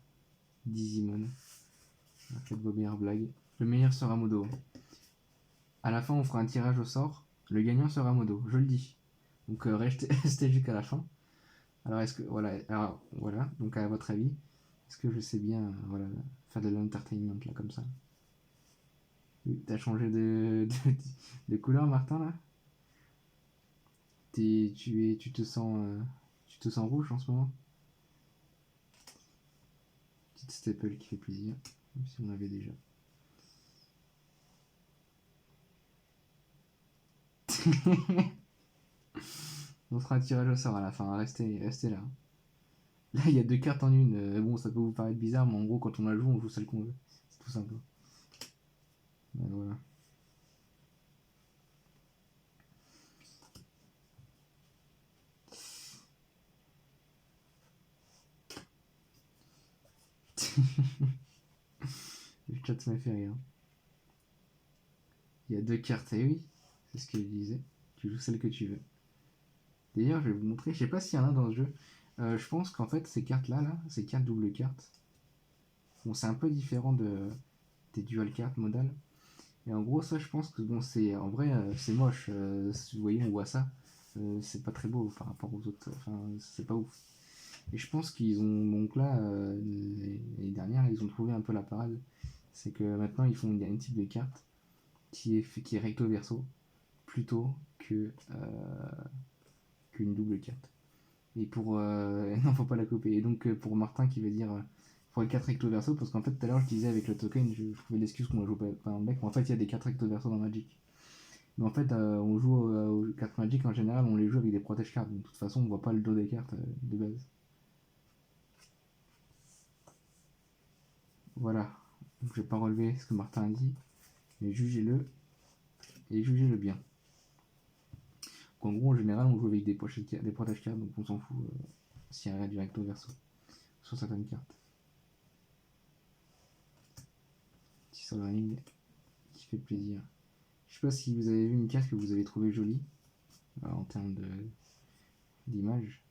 Dis Simone. Faites vos meilleures blagues. Le meilleur sera Modo. À la fin, on fera un tirage au sort. Le gagnant sera Modo. Je le dis. Donc restez jusqu'à la fin. Alors est-ce que voilà. Donc à votre avis, est-ce que je sais bien voilà faire de l'entertainment là comme ça? T'as changé de couleur, Martin là? Tu te sens rouge en ce moment? Petite staple qui fait plaisir, même si on l'avait déjà. On fera un tirage au sort à la fin, restez là. Là, il y a deux cartes en une. Bon, ça peut vous paraître bizarre, mais en gros, quand on la joue, on joue celle qu'on veut. C'est tout simple. Voilà. Le chat m'a fait rire. Il y a deux cartes, et oui, c'est ce que je disais. Tu joues celle que tu veux. D'ailleurs, je vais vous montrer, je sais pas s'il y en a dans le jeu. Je pense qu'en fait, ces cartes-là, ces cartes double cartes, bon, c'est un peu différent des dual cartes modales. Et en gros, ça, je pense que bon, en vrai, c'est moche. Si vous voyez, on voit ça. C'est pas très beau par rapport aux autres. Enfin, c'est pas ouf. Et je pense qu'ils ont. Donc là, les dernières, ils ont trouvé un peu la parade. C'est que maintenant, ils font une type de carte qui est recto verso plutôt que qu'une double carte. Et pour. Non, faut pas la couper. Et donc, pour Martin qui va dire. Pour les 4 recto verso, parce qu'en fait, tout à l'heure, je disais avec le token, je trouvais l'excuse qu'on joue pas en deck, mais en fait, il y a des 4 recto verso dans Magic. Mais en fait, on joue aux 4 Magic en général, on les joue avec des protège cartes. Donc, de toute façon, on voit pas le dos des cartes de base. Voilà. Donc, je vais pas relever ce que Martin a dit, mais jugez-le et jugez-le bien. Donc, en gros, en général, on joue avec des protège cartes, donc on s'en fout s'il y a du recto verso sur certaines cartes. Petit soldering qui fait plaisir. Je sais pas si vous avez vu une carte que vous avez trouvée jolie en termes d'image.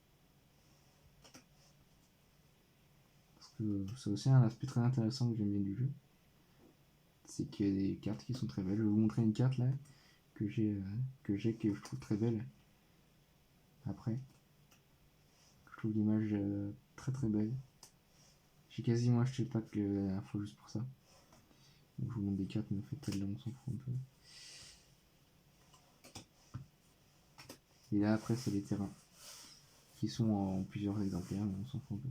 Parce que c'est aussi un aspect très intéressant que j'aime bien du jeu. C'est qu'il y a des cartes qui sont très belles. Je vais vous montrer une carte là que que je trouve très belle. Après, je trouve l'image très très belle. J'ai quasiment acheté le pack la dernière fois juste pour ça. Donc je vous montre des cartes, mais en fait celle-là on s'en fout un peu. Et là après c'est les terrains qui sont en plusieurs exemplaires, mais on s'en fout un peu.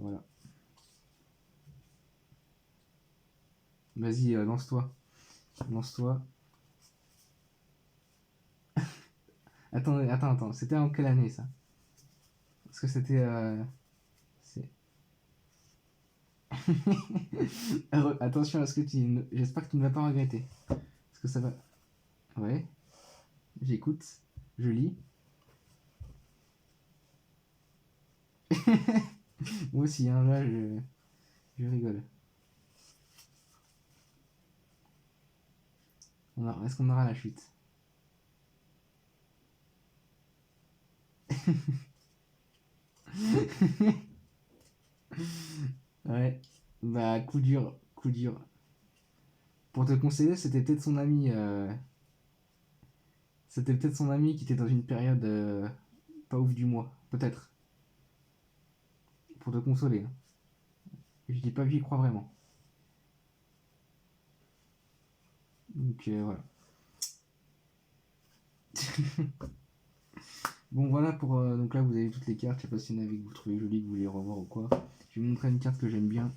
Voilà. Vas-y, lance-toi. Lance-toi. Attends. C'était en quelle année ça? Parce que c'était. Attention à ce que tu. J'espère que tu ne vas pas regretter. Parce que ça va. Ouais. J'écoute. Je lis. Moi aussi, hein, là, je rigole. Est-ce qu'on aura la chute? Ouais. Bah, coup dur. Coup dur. Pour te conseiller, c'était peut-être son ami. C'était peut-être son ami qui était dans une période pas ouf du mois. Peut-être. Pour te consoler. Hein. Je dis pas que j'y crois vraiment. Donc voilà. Bon voilà pour donc là vous avez toutes les cartes, je sais pas s'il y en a que vous trouvez jolies, que vous voulez revoir ou quoi. Je vais vous montrer une carte que j'aime bien.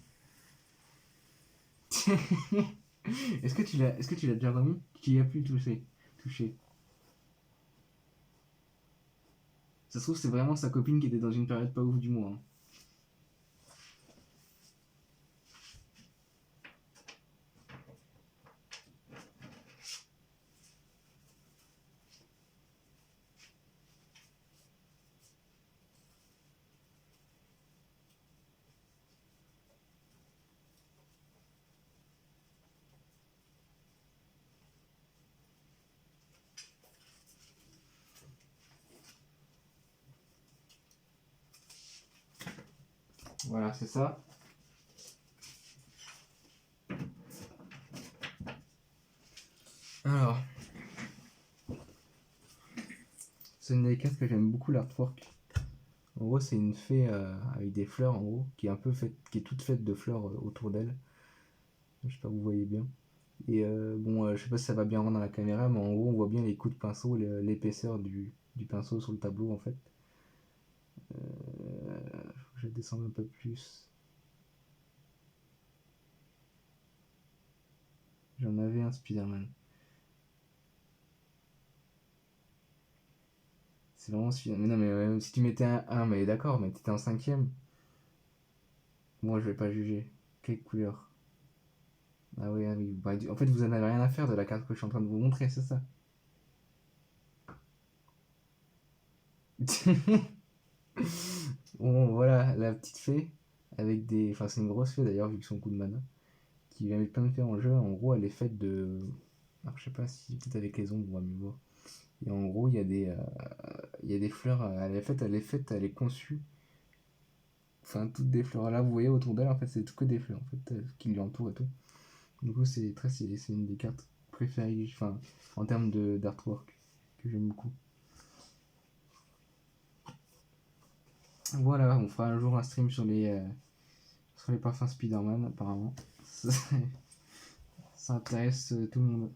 Est-ce que tu l'as déjà remis? Tu y as pu toucher. Ça se trouve c'est vraiment sa copine qui était dans une période pas ouf du mois. Hein. Voilà, c'est ça. Alors, c'est une des cartes que j'aime beaucoup l'artwork. En gros, c'est une fée avec des fleurs en gros, qui est un peu faite, qui est toute faite de fleurs autour d'elle. J'espère que vous voyez bien. Et je sais pas si ça va bien rendre dans la caméra, mais en gros, on voit bien les coups de pinceau, l'épaisseur du pinceau sur le tableau en fait. Je vais descendre un peu plus. J'en avais un Spider-Man. C'est vraiment Spider-Man. Mais non, mais si tu mettais un 1, mais d'accord, mais t'étais en 5ème. Moi, je vais pas juger. Quelle couleur? Ah oui, ah oui. Bah, en fait, vous en avez rien à faire de la carte que je suis en train de vous montrer, c'est ça? Bon, voilà, la petite fée. Avec des. Enfin, c'est une grosse fée d'ailleurs, vu que son coup de mana. Qui va mettre plein de fées en jeu. En gros, elle est faite de. Alors, je sais pas si peut-être avec les ombres, on va mieux voir. Et en gros, il y a des fleurs. Elle est conçue. Enfin, toutes des fleurs là, vous voyez autour d'elle, en fait, c'est que des fleurs en fait, qui lui entourent et tout. Du coup, c'est très stylé. C'est une des cartes préférées, enfin, en termes d'artwork, que j'aime beaucoup. Voilà, on fera un jour un stream sur les parfums Spider-Man, apparemment. Ça intéresse tout le monde.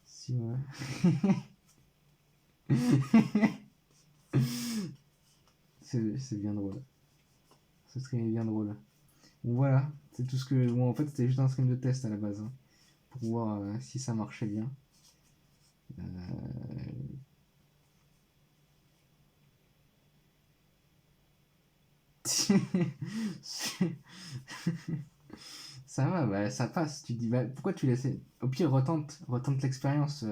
Si, ouais. C'est bien drôle. Ce stream est bien drôle. Bon, voilà, c'est tout ce que. Bon, en fait, c'était juste un stream de test à la base, hein, pour voir si ça marchait bien. Ça va, bah, ça passe. Tu te dis, bah, pourquoi tu laisses. Au pire, retente l'expérience.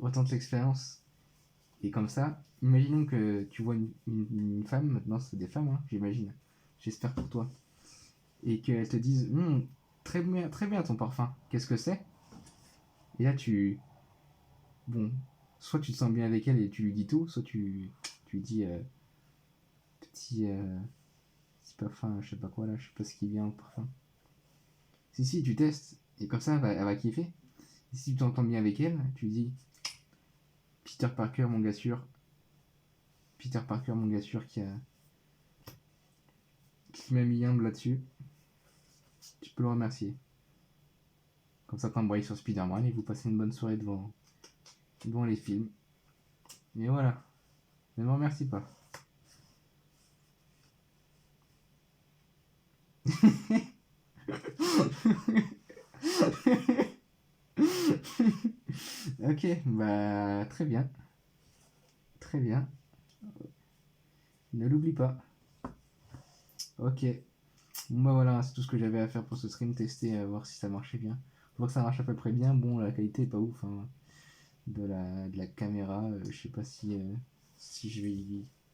Retente l'expérience. Et comme ça, imaginons que tu vois une femme, maintenant c'est des femmes, hein, j'imagine. J'espère pour toi. Et qu'elles te disent, très bien ton parfum. Qu'est-ce que c'est? Et là, bon, soit tu te sens bien avec elle et tu lui dis tout, soit tu lui dis, petit, petit parfum, je sais pas quoi là, je sais pas ce qui vient au parfum. Si, tu testes, et comme ça, elle va kiffer. Et si tu t'entends bien avec elle, tu lui dis, Peter Parker, mon gars sûr. Peter Parker, mon gars sûr, qui m'a mis humble là-dessus. Tu peux le remercier. Comme ça, t'embrayes sur Spider-Man et vous passez une bonne soirée devant les films. Et voilà. Ne me remercie pas. Ok, bah très bien. Très bien. Ne l'oublie pas. Ok. Bon bah voilà, c'est tout ce que j'avais à faire pour ce stream, tester, voir si ça marchait bien. Je vois que ça marche à peu près bien. Bon, la qualité est pas ouf hein, de la caméra. Je sais pas si je vais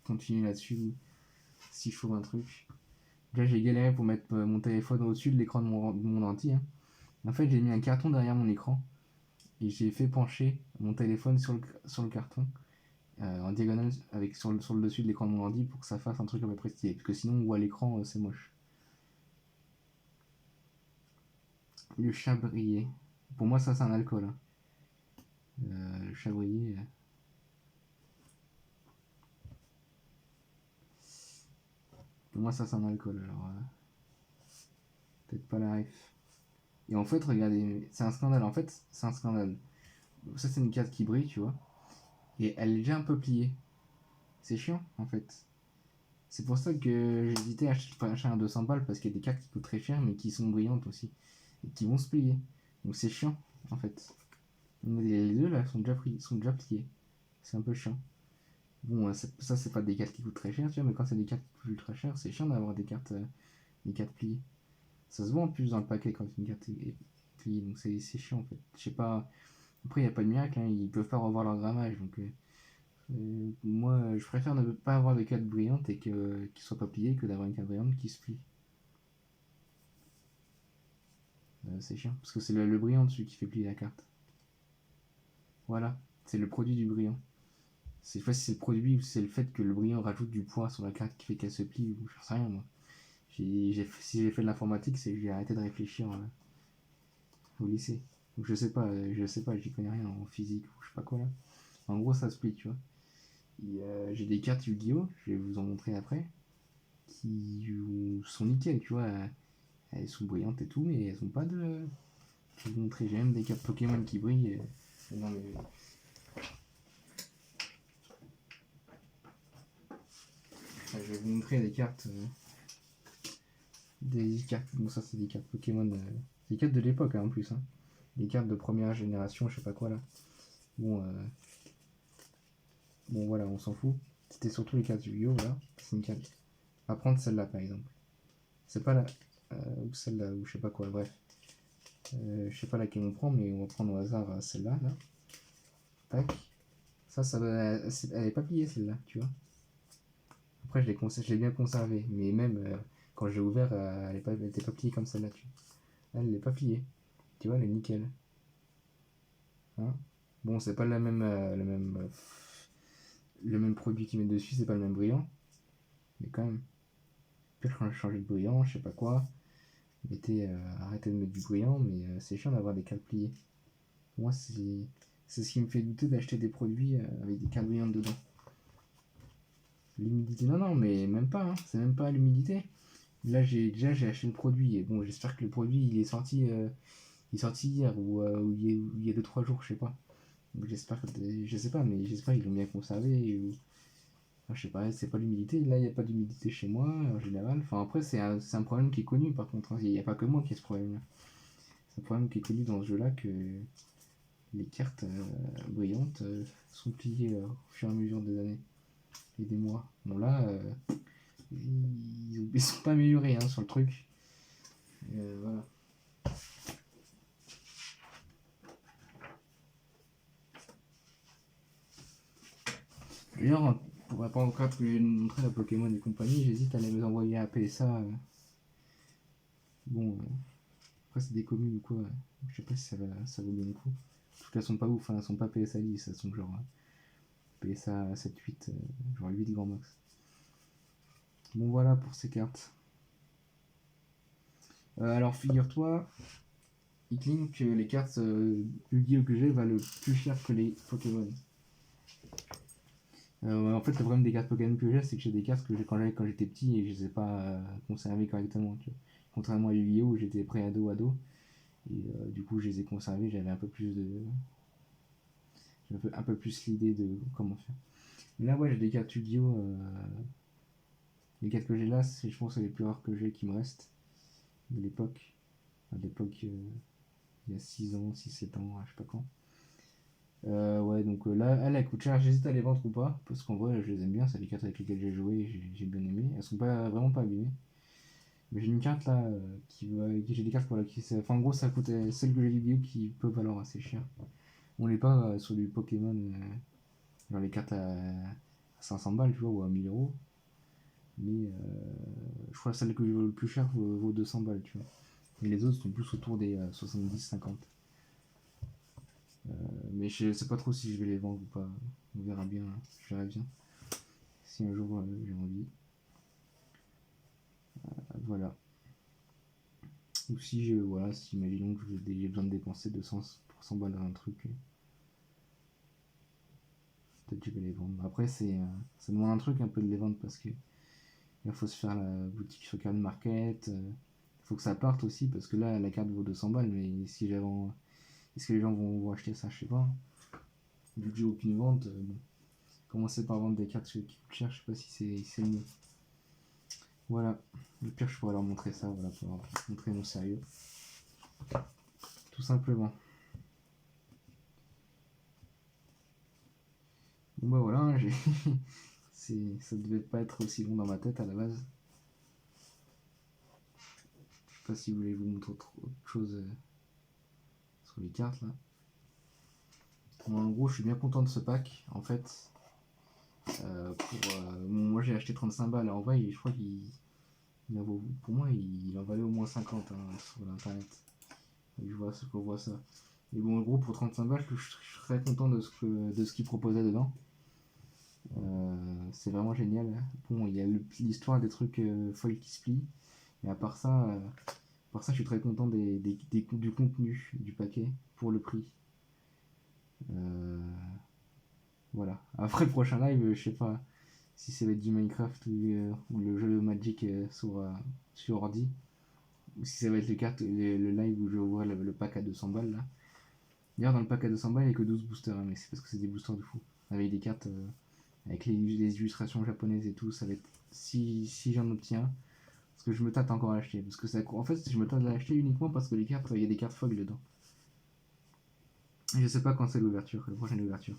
continuer là-dessus ou si je trouve un truc. Déjà, j'ai galéré pour mettre mon téléphone au-dessus de l'écran de mon ordi. Hein. En fait, j'ai mis un carton derrière mon écran et j'ai fait pencher mon téléphone sur le carton en diagonale sur le dessus de l'écran de mon ordi pour que ça fasse un truc à peu près stylé. Parce que sinon, on voit l'écran, c'est moche. Le chabrier. Pour moi, ça, c'est un alcool. Hein. Le chabrier. Pour moi, ça, c'est un alcool. Alors, peut-être pas la ref. Et en fait, regardez, c'est un scandale. En fait, c'est un scandale. Ça, c'est une carte qui brille, tu vois. Et elle est déjà un peu pliée. C'est chiant, en fait. C'est pour ça que j'hésitais à acheter un 200 balles parce qu'il y a des cartes qui coûtent très cher mais qui sont brillantes aussi. Et qui vont se plier. Donc c'est chiant, en fait. Les deux là sont déjà pliés. C'est un peu chiant. Bon, ça c'est pas des cartes qui coûtent très cher, tu vois, mais quand c'est des cartes qui coûtent ultra cher, c'est chiant d'avoir des cartes pliées. Ça se voit en plus dans le paquet quand une carte est pliée, donc c'est chiant en fait. Je sais pas. Après, il n'y a pas de miracle, hein, ils peuvent pas revoir leur grammage, donc moi je préfère ne pas avoir de cartes brillantes et qui soient pas pliées que d'avoir une carte brillante qui se plie. C'est chiant, parce que c'est le brillant dessus qui fait plier la carte. Voilà, c'est le produit du brillant. C'est pas si c'est le produit ou si c'est le fait que le brillant rajoute du poids sur la carte qui fait qu'elle se plie ou je sais rien moi. Si j'ai fait de l'informatique, c'est que j'ai arrêté de réfléchir au lycée. Donc je sais pas, j'y connais rien en physique ou je sais pas quoi là. En gros, ça se plie, tu vois. J'ai des cartes Yu-Gi-Oh, je vais vous en montrer après, qui sont nickel, tu vois. Elles sont brillantes et tout, mais elles ont pas de. Je vais vous montrer, j'ai même des cartes Pokémon qui brillent. Non, mais... Je vais vous montrer des cartes. Bon, ça c'est des cartes Pokémon. Des cartes de l'époque hein, en plus. Hein. Des cartes de première génération, je sais pas quoi là. Bon, bon voilà, on s'en fout. C'était surtout les cartes Yu-Gi-Oh! Là. C'est une carte. On va prendre celle-là par exemple. C'est pas la. Ou celle-là, ou je sais pas quoi, bref. Je sais pas laquelle on prend, mais on va prendre au hasard celle-là. Là. Tac. Elle est pas pliée celle-là, tu vois. Après, je l'ai bien conservée, mais même quand j'ai ouvert, elle était pas pliée comme celle-là, tu vois. Elle est pas pliée. Tu vois, elle est nickel. Hein bon, c'est pas le même produit qu'ils mettent dessus, c'est pas le même brillant. Mais quand même. Pire quand j'ai changé de brillant, je sais pas quoi. Arrêtez de mettre du brillant, mais c'est chiant d'avoir des cartes pliées. Pour moi, c'est ce qui me fait douter d'acheter des produits avec des cartes brillantes dedans. L'humidité, non, mais même pas, hein. C'est même pas l'humidité. Là, j'ai acheté le produit, et bon, j'espère que le produit, il est sorti hier, ou il y a 2-3 jours, je sais pas. Donc j'espère que je sais pas, mais j'espère qu'ils l'ont bien conservé. Ou... Enfin, je sais pas, c'est pas l'humidité. Là, il n'y a pas d'humidité chez moi en général. Enfin, après, c'est un problème qui est connu par contre, hein. Il n'y a pas que moi qui ai ce problème-là. C'est un problème qui est connu dans ce jeu-là que les cartes brillantes sont pliées au fur et à mesure des années et des mois. Bon, là, ils sont pas améliorés hein, sur le truc. Voilà. D'ailleurs, pour rapport aux cartes que j'ai montré à Pokémon et compagnie, j'hésite à les envoyer à PSA. Bon, après c'est des communes ou quoi. Je sais pas si ça vaut bien le coup. En tout cas, elles sont pas ouf, hein, elles sont pas PSA 10, elles sont genre PSA 7-8, genre 8 grand max. Bon voilà pour ces cartes. Alors figure-toi, Ickling, que les cartes Yu-Gi-Oh que j'ai valent plus cher que les Pokémon. En fait, le problème des cartes Pokémon que j'ai, c'est que j'ai des cartes que j'ai quand j'étais petit et je les ai pas conservées correctement. Tu vois. Contrairement à Yu-Gi-Oh où j'étais pré-ado. Et du coup, je les ai conservées, j'avais un peu plus de. J'avais un peu plus l'idée de comment faire. Mais là, ouais, j'ai des cartes Yu-Gi-Oh! Les cartes que j'ai là, je pense que c'est les plus rares que j'ai qui me restent de l'époque. Enfin, de l'époque, il y a 6 ans, 6-7 ans, je sais pas quand. Ouais, donc là, elles coûtent cher. J'hésite à les vendre ou pas, parce qu'en vrai, je les aime bien. C'est les cartes avec lesquelles j'ai joué, j'ai bien aimé. Elles sont pas vraiment pas abîmées. Mais j'ai une carte là, j'ai des cartes voilà, enfin, en gros, ça coûte celle que j'ai Yu-Gi-Oh! Qui peut valoir assez cher. On n'est pas sur du Pokémon, genre les cartes à 500 balles, tu vois, ou à 1000 euros. Mais je crois que celle que je vaut le plus cher vaut 200 balles, tu vois. Et les autres sont plus autour des 70-50. Mais je sais pas trop si je vais les vendre ou pas. On verra bien, je verrai bien. Si un jour j'ai envie. Voilà. Ou si voilà, si imaginons que j'ai besoin de dépenser 200 balles dans un truc, peut-être que je vais les vendre. Après, ça demande un truc un peu de les vendre parce que il faut se faire la boutique sur Card Market. Il faut que ça parte aussi parce que là, la carte vaut 200 balles. Mais si j'avance, est-ce que les gens vont acheter ça? Je sais pas. Vu que j'ai aucune vente, bon. Commencer par vendre des cartes qui coûtent cher, je sais pas si c'est le mieux. Voilà. Le pire, je pourrais leur montrer ça, voilà, pour leur montrer mon sérieux. Tout simplement. Bon bah voilà, hein, ça devait pas être aussi long dans ma tête à la base. Je sais pas si vous voulez vous montrer autre chose sur les cartes là. Bon, en gros, je suis bien content de ce pack. En fait, moi j'ai acheté 35 balles. En vrai, je crois pour moi, il en valait au moins 50 hein, sur l'internet. Je vois ça. Et bon, en gros, pour 35 balles, je suis très content de ce qu'il proposait dedans. C'est vraiment génial. Bon, il y a l'histoire des trucs folles qui se plient. Mais à part ça, je suis très content du contenu du paquet pour le prix. Voilà. Après, le prochain live, je sais pas si ça va être du Minecraft ou le jeu Magic sur ordi. Ou si ça va être le live où je vais ouvrir le pack à 200 balles là. D'ailleurs, dans le pack à 200 balles, il n'y a que 12 boosters, hein, mais c'est parce que c'est des boosters de fou. Avec des cartes, avec les illustrations japonaises et tout, ça va être. Si j'en obtiens, parce que je me tâte encore à l'acheter. Parce que en fait, je me tâte à l'acheter uniquement parce que les cartes, il y a des cartes fogs dedans. Et je sais pas quand c'est l'ouverture, la prochaine ouverture.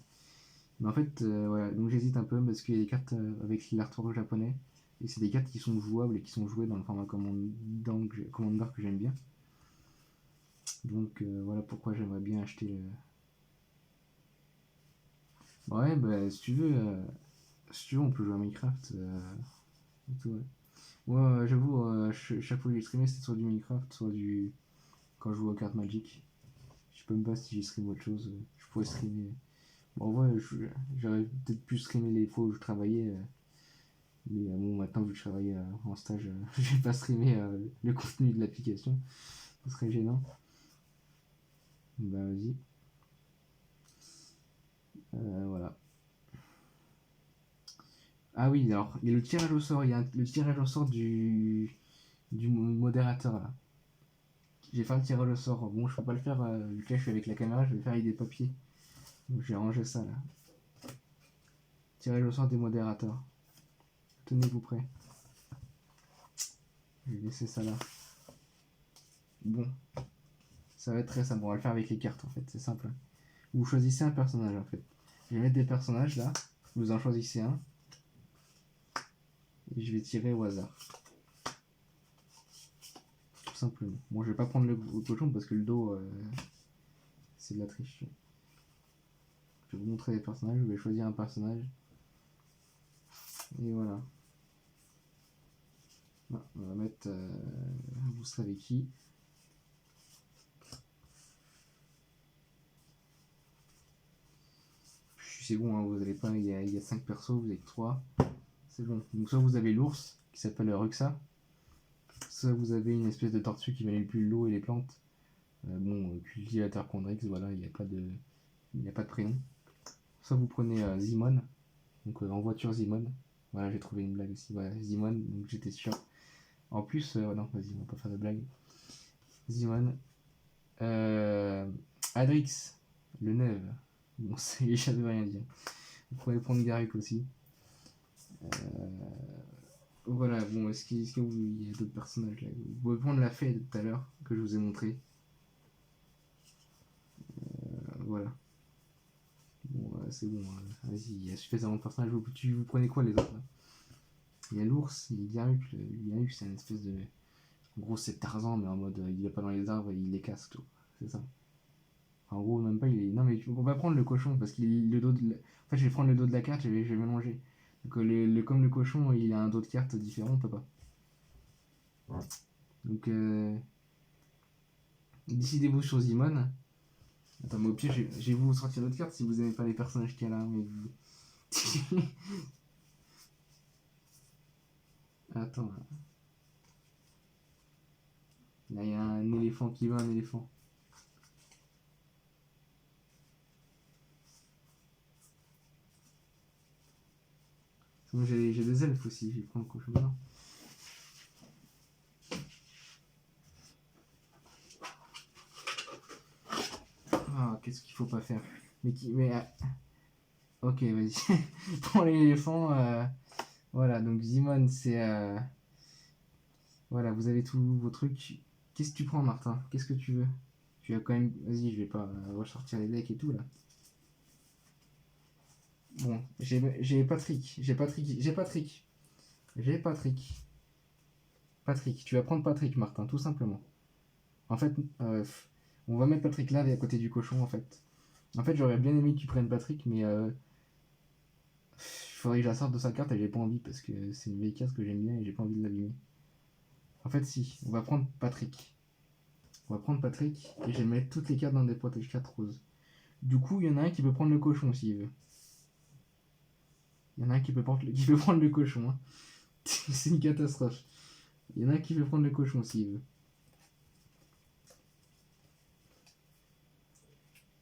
Mais en fait, voilà, donc j'hésite un peu parce qu'il y a des cartes avec l'artwork japonais. Et c'est des cartes qui sont jouables et qui sont jouées dans le format Commander que j'aime bien. Donc voilà pourquoi j'aimerais bien acheter le. Ouais, bah si tu veux, on peut jouer à Minecraft et tout, ouais. Moi, j'avoue, chaque fois que j'ai streamé, c'était soit du Minecraft, soit du. Quand je joue aux cartes Magic. Je sais même pas si j'ai stream autre chose. Je pourrais streamer. Bon, en vrai, j'aurais peut-être pu streamer les fois où je travaillais. Mais bon, maintenant, vu que je travaille en stage, je vais pas streamer le contenu de l'application. Ce serait gênant. Bah, vas-y. Voilà. Ah oui, alors, il y a le tirage au sort. Il y a le tirage au sort du modérateur là. J'ai fait un tirage au sort. Bon, je peux pas le faire vu que là je suis avec la caméra, je vais le faire avec des papiers. J'ai rangé ça là. Tirage au sort des modérateurs. Tenez-vous prêts. Je vais laisser ça là. Bon. Ça va être très simple. On va le faire avec les cartes en fait. C'est simple. Vous choisissez un personnage en fait. Je vais mettre des personnages là. Vous en choisissez un. Et je vais tirer au hasard. Tout simplement. Bon, je vais pas prendre le cochon parce que le dos, c'est de la triche. Je vais vous montrer les personnages. Je vais choisir un personnage. Et voilà. Bon, on va mettre. Vous savez qui. C'est bon, hein, vous n'avez pas. Il y a 5 persos, vous avez 3. C'est bon. Donc, soit vous avez l'ours qui s'appelle Ruxa. Soit vous avez une espèce de tortue qui manipule l'eau et les plantes. Bon, cultivateur Condrix, voilà, il n'y a pas de prénom. Soit vous prenez Zimon, donc en voiture Zimon. Voilà, j'ai trouvé une blague aussi. Voilà, Zimon, donc j'étais sûr. En plus, non, vas-y, on va pas faire de blague. Zimon. Adrix, le Neve. Bon, ça veut rien dire. Vous pouvez prendre Garuk aussi. Voilà, bon, est-ce qu'il y a d'autres personnages là? Vous pouvez prendre la fée de tout à l'heure que je vous ai montré. Voilà. Bon, c'est bon, vas-y, il y a suffisamment de personnages. Vous prenez quoi les autres là? Il y a l'ours, il y a Garuk. Garuk, c'est une espèce de. En gros, c'est Tarzan, mais en mode il va pas dans les arbres et il les casse, tout. C'est ça. En gros, même pas, il est. Non, mais on va prendre le cochon parce qu'il le dos de. En fait, je vais prendre le dos de la carte, je vais mélanger. Donc, comme le cochon, il a un dos de carte différent, on peut pas. Donc, décidez-vous sur Zimon. Attends, mais au pire, je vais vous sortir d'autres cartes si vous n'aimez pas les personnages qu'il y a là. Mais vous... Attends. Là, il y a un éléphant qui veut un éléphant. Moi, j'ai des elfes aussi, je vais prendre le cochon blanc. Ah, qu'est-ce qu'il faut pas faire? Ok, vas-y. Pour l'éléphant, voilà, donc Zimon, c'est... Voilà, vous avez tous vos trucs. Qu'est-ce que tu prends, Martin? Qu'est-ce que tu veux? Tu as quand même... Vas-y, je vais pas ressortir les decks et tout, là. Bon, j'ai Patrick. Patrick, tu vas prendre Patrick, Martin, tout simplement. En fait, on va mettre Patrick là, à côté du cochon, en fait. En fait, j'aurais bien aimé que tu prennes Patrick, mais il faudrait que je la sorte de sa carte et j'ai pas envie parce que c'est une vieille carte que j'aime bien et j'ai pas envie de l'abîmer. En fait, si, on va prendre Patrick. Et je vais mettre toutes les cartes dans des protège cartes roses. Du coup, il y en a un qui peut prendre le cochon s'il veut. Il y en a un qui peut prendre le cochon. Hein. C'est une catastrophe. Il y en a un qui peut prendre le cochon s'il veut.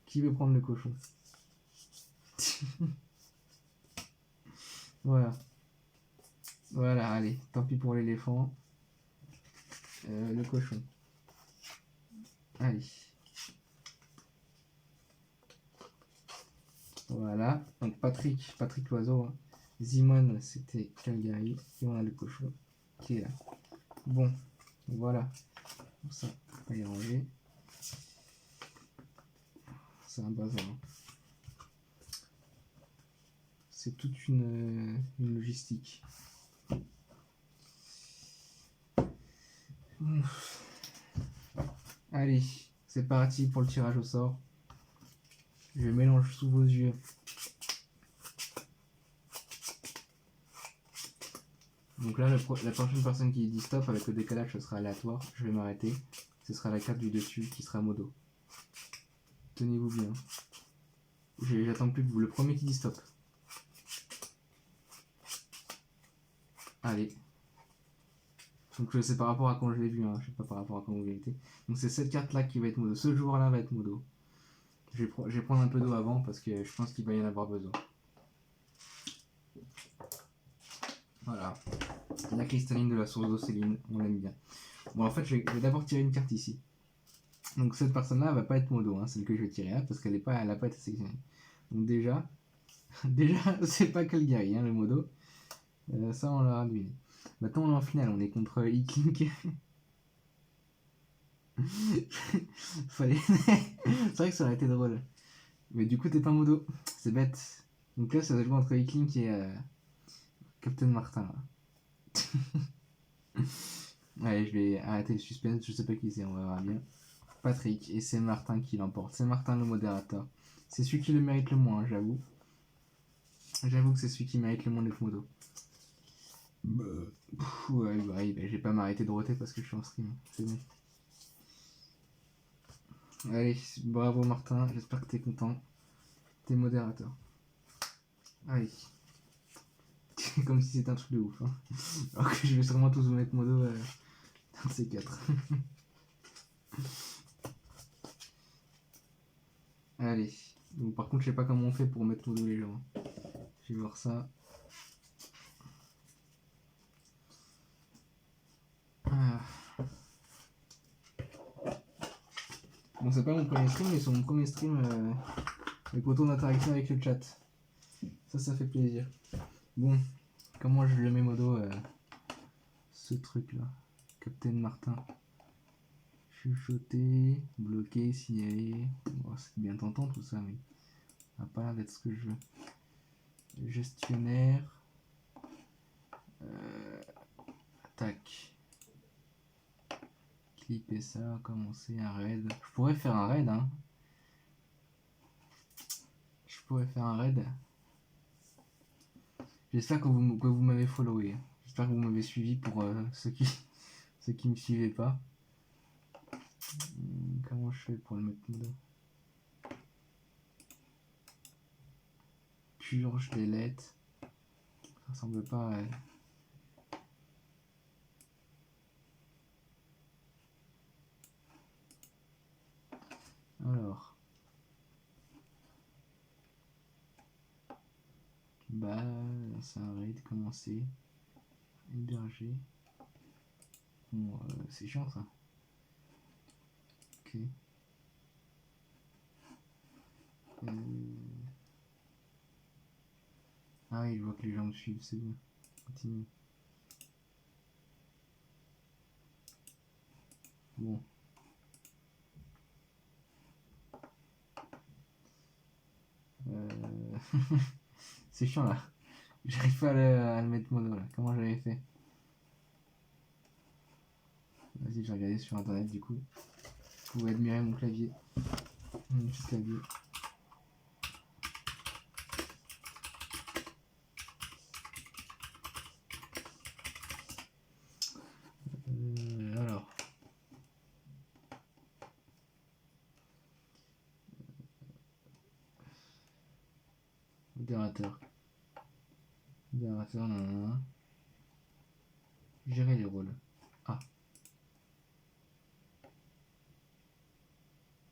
Qui veut prendre le cochon? Voilà. Voilà, allez, tant pis pour l'éléphant. Le cochon. Allez. Voilà. Donc Patrick l'oiseau. Hein. Zimon, c'était Calgary. Et on a le cochon qui est là. Bon, voilà. Ça, on va y ranger. C'est un bazar. Hein. C'est toute une logistique. Allez, c'est parti pour le tirage au sort. Je mélange sous vos yeux. Donc là, la prochaine personne qui dit stop avec le décalage, ce sera aléatoire. Je vais m'arrêter. Ce sera la carte du dessus qui sera modo. Tenez-vous bien. J'attends plus que vous. Le premier qui dit stop. Allez. Donc c'est par rapport à quand je l'ai vu, hein. Je sais pas par rapport à quand vous l'avez été. Donc c'est cette carte là qui va être modo. Ce joueur là va être modo. Je vais prendre un peu d'eau avant parce que je pense qu'il va y en avoir besoin. Voilà. La cristalline de la source d'eau Céline, on l'aime bien. Bon, en fait, je vais d'abord tirer une carte ici. Donc cette personne-là va pas être modo, hein, celle que je vais tirer là, parce qu'elle n'a pas été sélectionnée. Donc déjà, déjà c'est pas Calgary, hein, le modo. Ça, on l'a deviné. Maintenant, on est en finale, on est contre Iking. Fallait... c'est vrai que ça aurait été drôle. Mais du coup, t'es pas modo. C'est bête. Donc là, ça va jouer entre Iking et Captain Martin. Là. Allez, je vais arrêter le suspense. Je sais pas qui c'est, on verra bien. Patrick, et c'est Martin qui l'emporte. C'est Martin le modérateur. C'est celui qui le mérite le moins, j'avoue. J'avoue que c'est celui qui mérite le moins d'être modo. Ouais, j'ai pas m'arrêter de roter parce que je suis en stream. C'est bon. Allez, bravo Martin, j'espère que t'es content. T'es modérateur. Allez. Comme si c'était un truc de ouf. Hein. Alors que je vais sûrement tous vous mettre modo dans ces quatre. Allez. Donc, par contre, je sais pas comment on fait pour mettre modo les gens. Je vais voir ça. Ah. Bon, c'est pas mon premier stream, mais c'est mon premier stream avec autant d'interaction avec le chat. Ça fait plaisir. Bon, comment je le mets modo ce truc là. Captain Martin. Chuchoter, bloquer, signaler. Bon, c'est bien tentant tout ça, mais ça n'a pas l'air d'être ce que je veux. Gestionnaire. Tac. Clipper ça, commencer un raid. Je pourrais faire un raid, hein. Je pourrais faire un raid. J'espère que vous m'avez followé. J'espère que vous m'avez suivi pour ceux qui me suivaient pas. Comment je fais pour le mettre modo? Purge, delete. Ça ressemble pas à... Alors. Bah, c'est un raid, commencer. Héberger. Bon, c'est chiant ça. Ok. Ah oui, je vois que les gens me suivent, c'est bon. Continue. Bon. C'est chiant là. J'arrive pas à le mettre mono là. Comment j'avais fait? Vas-y, j'ai regardé sur internet du coup. Vous pouvez admirer mon clavier. Mon petit clavier. Alors. Modérateur. Modérateur, non. Gérer les rôles. Ah.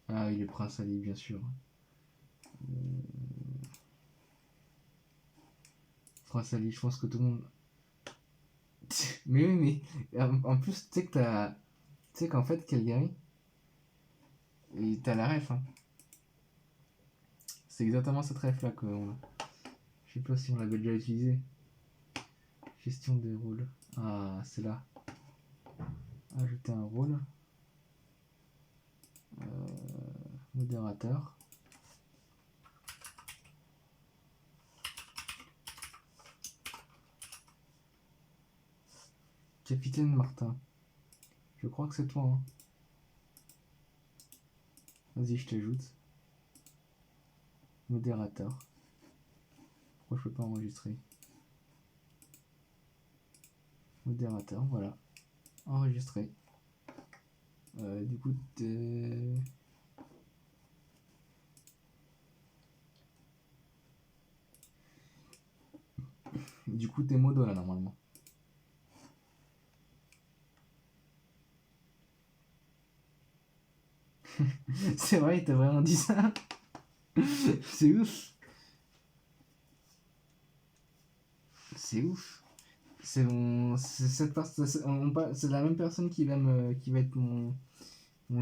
Ah oui, le prince Ali, bien sûr. Prince Ali, je pense que tout le monde... mais oui, mais en plus, tu sais que t'as... Tu sais qu'en fait, Calgary, t'as la ref, hein. C'est exactement cette ref là que... Je sais pas si on l'avait déjà utilisé. Gestion des rôles. Ah, c'est là. Ajouter un rôle. Modérateur. Capitaine Martin. Je crois que c'est toi. Hein. Vas-y, je t'ajoute. Modérateur. Pourquoi je peux pas enregistrer? Modérateur, voilà. Enregistrer. Du coup, t'es modo là normalement. C'est vrai, il t'a vraiment dit ça. C'est ouf. C'est ouf. C'est la même personne qui va être mon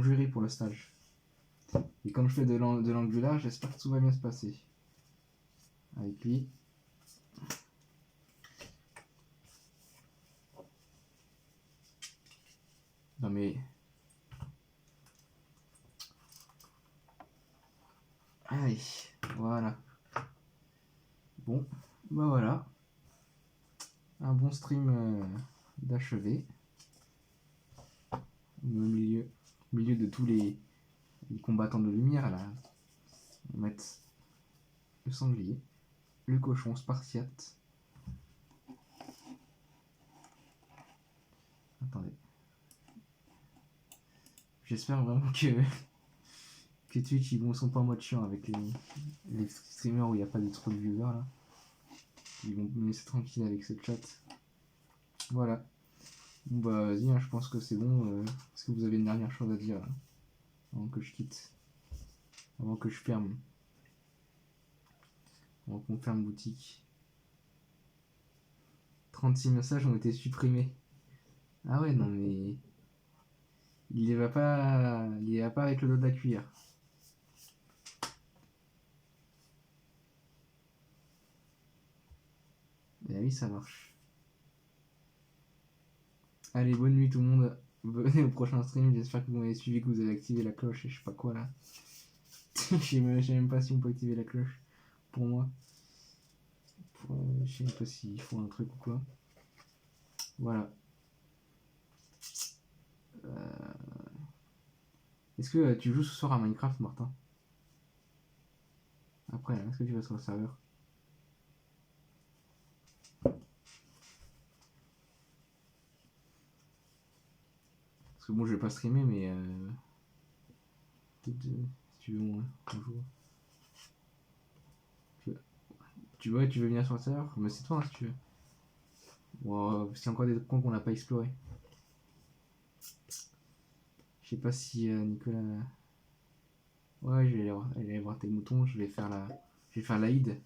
jury pour le stage. Et comme je fais de l'Angular, j'espère que tout va bien se passer. avec lui. Non mais... Allez, voilà. Bon, bah voilà. Un bon stream d'achevé. Au milieu de tous les combattants de lumière, là. On va mettre le sanglier, le cochon spartiate. Attendez. J'espère vraiment que Twitch ils sont pas en mode chiant avec les streamers où il n'y a pas de trop de viewers là. Ils vont me laisser tranquille avec ce chat. Voilà. Bon bah vas-y, hein, je pense que c'est bon. Est-ce que vous avez une dernière chose à dire là, avant que je quitte? Avant que je ferme. Avant qu'on ferme boutique. 36 messages ont été supprimés. Ah ouais, non mais... Il y va pas avec le dos de la cuillère. Et oui, ça marche. Allez, bonne nuit tout le monde. Venez au prochain stream. J'espère que vous m'avez suivi, que vous avez activé la cloche et je sais pas quoi là. Je sais même pas si on peut activer la cloche pour moi. Je sais même pas s'il faut un truc ou quoi. Voilà. Est-ce que tu joues ce soir à Minecraft, Martin? Après, est-ce que tu vas sur le serveur? Parce que bon, je vais pas streamer, mais peut-être si tu veux, moi, un jour. Tu veux venir sur le serveur? Mais c'est toi, hein, si tu veux. Bon, c'est encore des coins qu'on n'a pas exploré. Je sais pas si Nicolas. Ouais, je vais aller voir tes moutons. Je vais faire l'Aïd.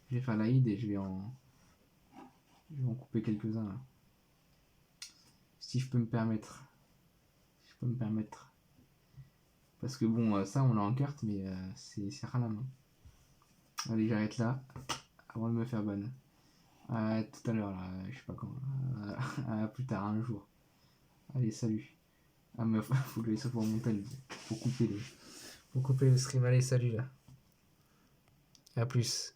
Je vais faire l'Aïd et je vais en couper quelques-uns là. Si je peux me permettre. Si je peux me permettre. Parce que bon, ça on l'a en carte, mais c'est ras la main. Allez, j'arrête là. Avant de me faire ban. Tout à l'heure là, je sais pas quand. À plus tard, un jour. Allez, salut. Ah mais faut que je laisse pour monter pour couper le stream. Allez, salut là. À plus.